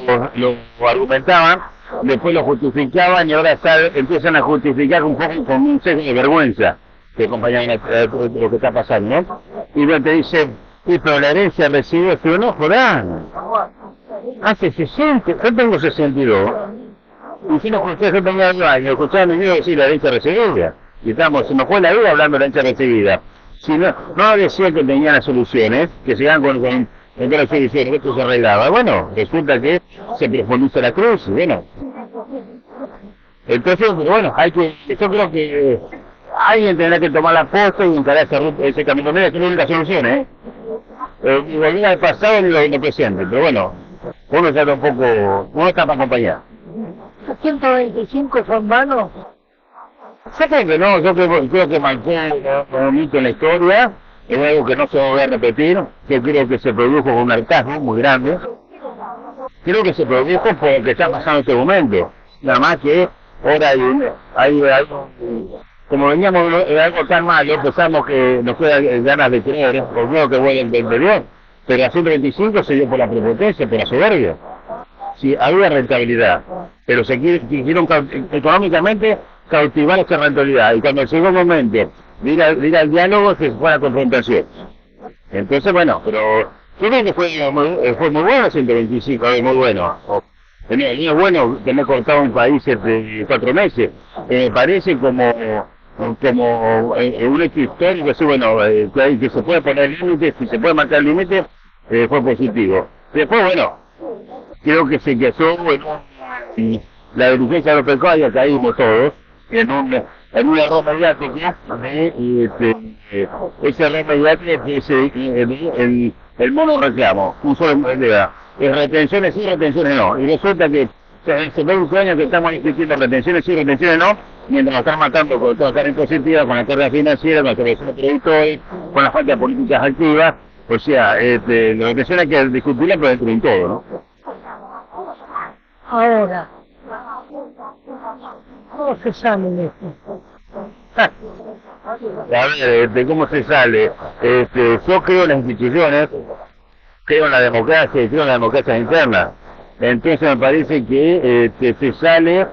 S3: argumentaban, después lo justificaban y ahora empiezan a justificar un poco con un sesgo de vergüenza que acompañan lo que está pasando, ¿no? Y luego te dicen, y pero la herencia recibida, pero no jodan. Hace 60, yo tengo 62, y si no escuché, yo tenía 2 años, escuchaba a mi amigo decir la herencia recibida, y se nos fue la vida hablando de la herencia recibida. Si no decía que tenían las soluciones, que se iban con las soluciones, esto se arreglaba. Bueno, resulta que se profundiza la cruz, y bueno. Entonces, bueno, yo creo que alguien tendrá que tomar la posta y encarar ese camino medio, que no es la única solución, y volver al pasado y lo presente, pero bueno, uno está un poco, uno está para acompañar.
S14: ¿Los 125 son vanos?
S3: Yo creo que no, yo creo que marcó un hito en la historia, es algo que no se va a repetir, que creo que se produjo con un hartazgo muy grande, creo que se produjo por lo que está pasando en este momento, nada más que ahora hay como veníamos de algo tan malo, pensamos que nos queda ganas de creer, por lo que vuelve el interior, pero a 125 se dio por la prepotencia, por la soberbia. Sí, había rentabilidad, pero se quisieron económicamente cautivar esa rentabilidad, y cuando llegó el momento de ir al diálogo se fue a la confrontación. Entonces, bueno, pero yo creo que fue muy bueno 125, muy bueno. No es bueno tener cortado un país de 4 meses, me parece como un hecho histórico, así, bueno, que se puede poner límites, si se puede marcar límites, fue positivo. Después, bueno, creo que se quedó, bueno, la dirigencia agropecuaria caímos todos en un error mediático, ese error mediático es el mono reclamo, un solo idea, es retenciones sí, retenciones no, y resulta que hace 20 años que estamos discutiendo retenciones sí, retenciones no, mientras nos están matando con toda carga impositiva, con la carga financiera, con la creación de productores, con la falta de políticas activas, o sea, la retención hay que discutirla, pero dentro de todo, ¿no?
S14: Ahora, ¿cómo se sale de esto?
S3: A ver, ¿cómo se sale? Yo creo en las instituciones, creo en la democracia y creo en la democracia interna. Entonces me parece que se sale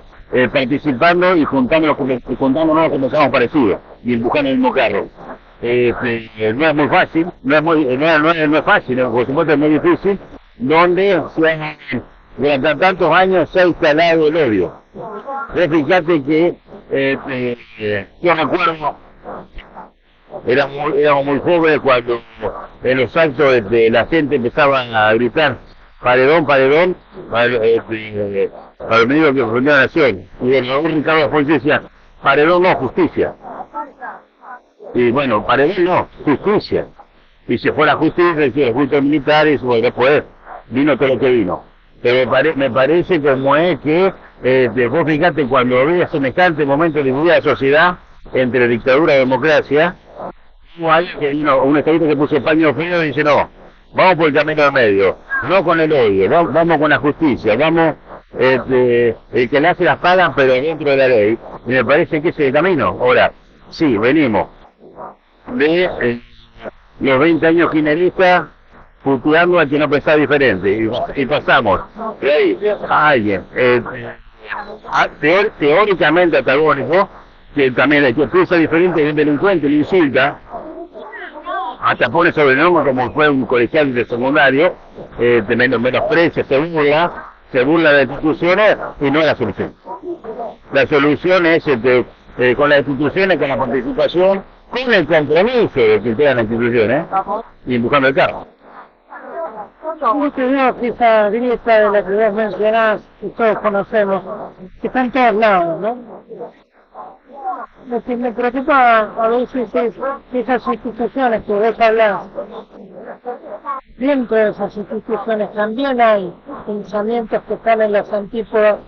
S3: participando y juntándonos que pensamos parecidos y empujando el mismo carro. no es muy fácil, no es fácil, por supuesto es muy difícil, donde durante tantos años se ha instalado el odio. Fíjate que yo recuerdo, éramos muy jóvenes cuando en los actos la gente empezaba a gritar paredón, paredón, para el ministro que defendió a la nación. Y bueno, Ricardo Alfonso decía, paredón no, justicia. Y bueno, paredón no, justicia. Y se fue la justicia, y los juntos militares, y bueno, después vino todo lo que vino. Pero me parece como es que, vos fíjate, cuando veas semejante momento de dividida de la sociedad, entre dictadura y democracia, un estadista que puso el paño feo y dice, no, vamos por el camino del medio, no con el odio, vamos con la justicia, vamos, el que le hace las pagan, pero dentro de la ley. Y me parece que ese es el camino. Ahora, sí, venimos de los 20 años kirchneristas futurando al que no pensaba diferente, y pasamos de ahí a alguien teóricamente antagónico, que también el que piensa diferente es el delincuente, le insulta, hasta pone sobrenombre como fue un colegial de secundario, menosprecia, se burla de las instituciones, y no es la solución. La solución es con las instituciones, con la participación, con el compromiso de que tengan las instituciones, y buscando el carro.
S14: Muchos veo que esa grieta de la que vos mencionás, que todos conocemos, que está en todos lados, ¿no? Lo que me preocupa a veces es que esas instituciones que vos hablás, dentro de esas instituciones también hay pensamientos que están en las antípodas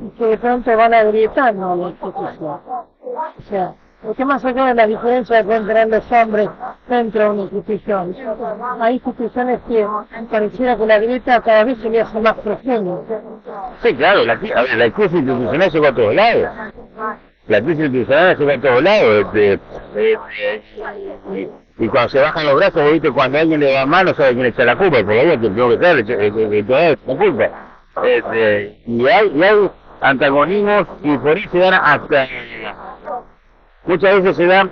S14: y que de pronto van agrietando a la institución. O sea, porque más allá de las diferencias que pueden tener los hombres dentro de una institución, hay instituciones que pareciera que la grieta cada vez se le hace más profunda.
S3: Sí, claro, la crisis institucional llegó a todos lados. La crisis institucional llegó a todos lados. Y cuando se bajan los brazos, ¿viste? Cuando alguien le da mano, sabe quién echa la culpa, porque hay que tengo que dar la culpa. Y hay antagonismos y por ahí se dan hasta... Muchas veces se dan,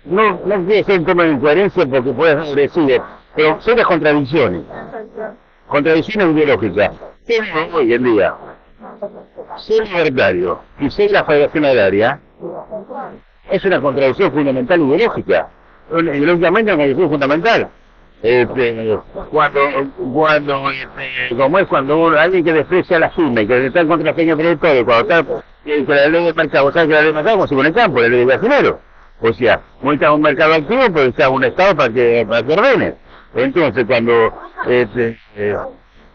S3: no quiere ser un tema de incoherencia porque puede decir, pero son las contradicciones ideológicas. ¿Qué es hoy en día? Ser libertario y ser la Federación Agraria es una contradicción fundamental ideológica. Ideológicamente es una contradicción fundamental. Cuando alguien que desprecia la SUME, que está en contra de los pequeños productores, cuando está con la ley del mercado, ¿sabes que la ley del mercado como si con el campo, la ley del dinero? O sea, necesita un mercado activo, pero necesita un Estado para que ordene. Entonces,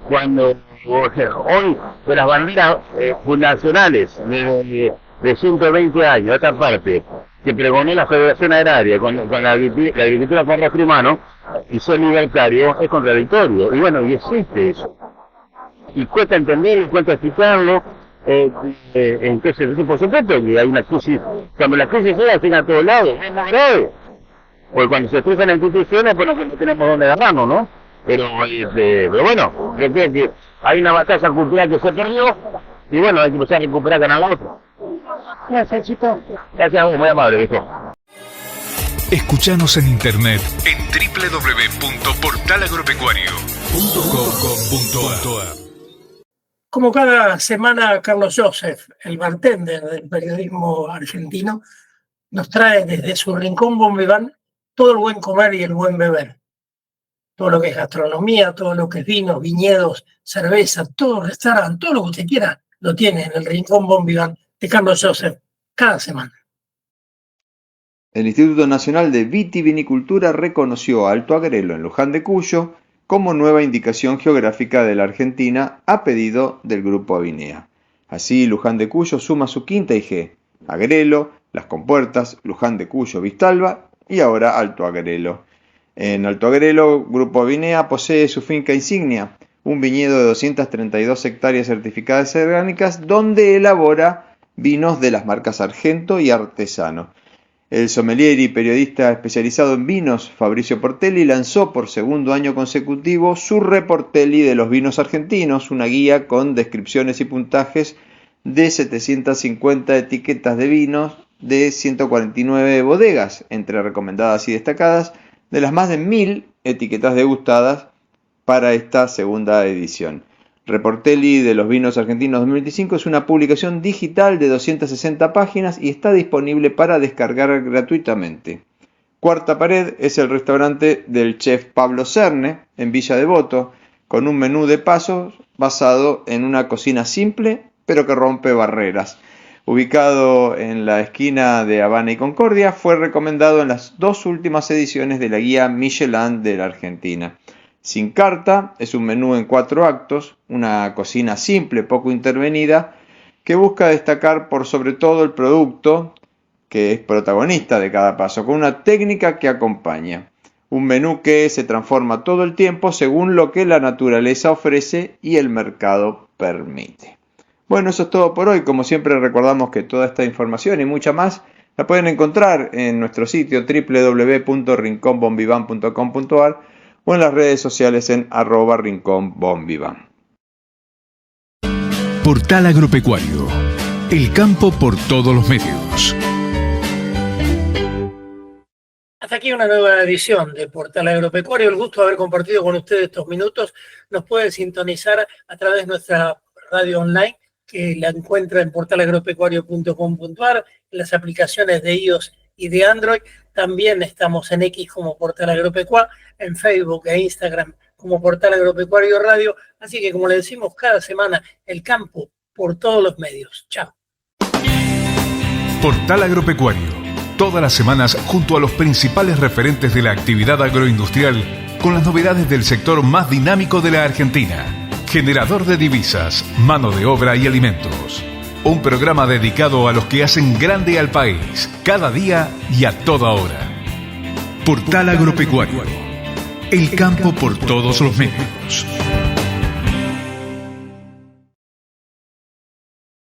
S3: cuando hoy de las banderas fundacionales de 120 años, de esta parte, que pregonó la Federación Agraria con la agricultura con los primanos, y ser libertario es contradictorio. Y bueno, y existe eso. Y cuesta entenderlo, cuesta explicarlo. Entonces, por supuesto que hay una crisis. Cuando la crisis llega, llega a todos lados, es muy grave. Porque cuando se destruyen las instituciones, pues no tenemos dónde agarrarnos, ¿no? Pero bueno, yo creo que hay una batalla cultural que se perdió, y bueno, hay que empezar a recuperar ganar la otra.
S14: Gracias, chicos.
S3: Gracias a vos, muy amable, viejo.
S1: Escuchanos en internet en www.portalagropecuario.com.ar.
S2: Como cada semana, Carlos Joseph, el bartender del periodismo argentino, nos trae desde su rincón Bombiván todo el buen comer y el buen beber. Todo lo que es gastronomía, todo lo que es vinos, viñedos, cerveza, todo restaurante, todo lo que usted quiera, lo tiene en el rincón Bombiván de Carlos Joseph cada semana.
S15: El Instituto Nacional de Vitivinicultura reconoció a Alto Agrelo en Luján de Cuyo como nueva indicación geográfica de la Argentina a pedido del Grupo Avinea. Así, Luján de Cuyo suma su quinta IG, Agrelo, Las Compuertas, Luján de Cuyo, Vistalba y ahora Alto Agrelo. En Alto Agrelo, Grupo Avinea posee su finca insignia, un viñedo de 232 hectáreas certificadas orgánicas donde elabora vinos de las marcas Argento y Artesano. El sommelier y periodista especializado en vinos, Fabricio Portelli, lanzó por segundo año consecutivo su Reportelli de los vinos argentinos, una guía con descripciones y puntajes de 750 etiquetas de vinos de 149 bodegas, entre recomendadas y destacadas, de las más de 1000 etiquetas degustadas para esta segunda edición. Reportelli de los vinos argentinos 2025 es una publicación digital de 260 páginas y está disponible para descargar gratuitamente. Cuarta Pared es el restaurante del chef Pablo Cerne en Villa Devoto, con un menú de pasos basado en una cocina simple pero que rompe barreras. Ubicado en la esquina de Habana y Concordia, fue recomendado en las 2 últimas ediciones de la guía Michelin de la Argentina. Sin carta es un menú en 4 actos, una cocina simple, poco intervenida, que busca destacar por sobre todo el producto, que es protagonista de cada paso, con una técnica que acompaña. Un menú que se transforma todo el tiempo según lo que la naturaleza ofrece y el mercado permite. Bueno, eso es todo por hoy. Como siempre recordamos que toda esta información y mucha más la pueden encontrar en nuestro sitio www.rinconbonvivan.com.ar o en las redes sociales en @rinconbonvivan.
S1: Portal Agropecuario. El campo por todos los medios.
S2: Hasta aquí una nueva edición de Portal Agropecuario. El gusto de haber compartido con ustedes estos minutos. Nos pueden sintonizar a través de nuestra radio online, que la encuentra en portalagropecuario.com.ar, en las aplicaciones de iOS y de Android. También estamos en X como Portal Agropecuario, en Facebook e Instagram como Portal Agropecuario Radio. Así que, como le decimos cada semana, el campo por todos los medios. Chao.
S1: Portal Agropecuario. Todas las semanas junto a los principales referentes de la actividad agroindustrial con las novedades del sector más dinámico de la Argentina. Generador de divisas, mano de obra y alimentos. Un programa dedicado a los que hacen grande al país, cada día y a toda hora. Portal Agropecuario. El campo por todos los medios.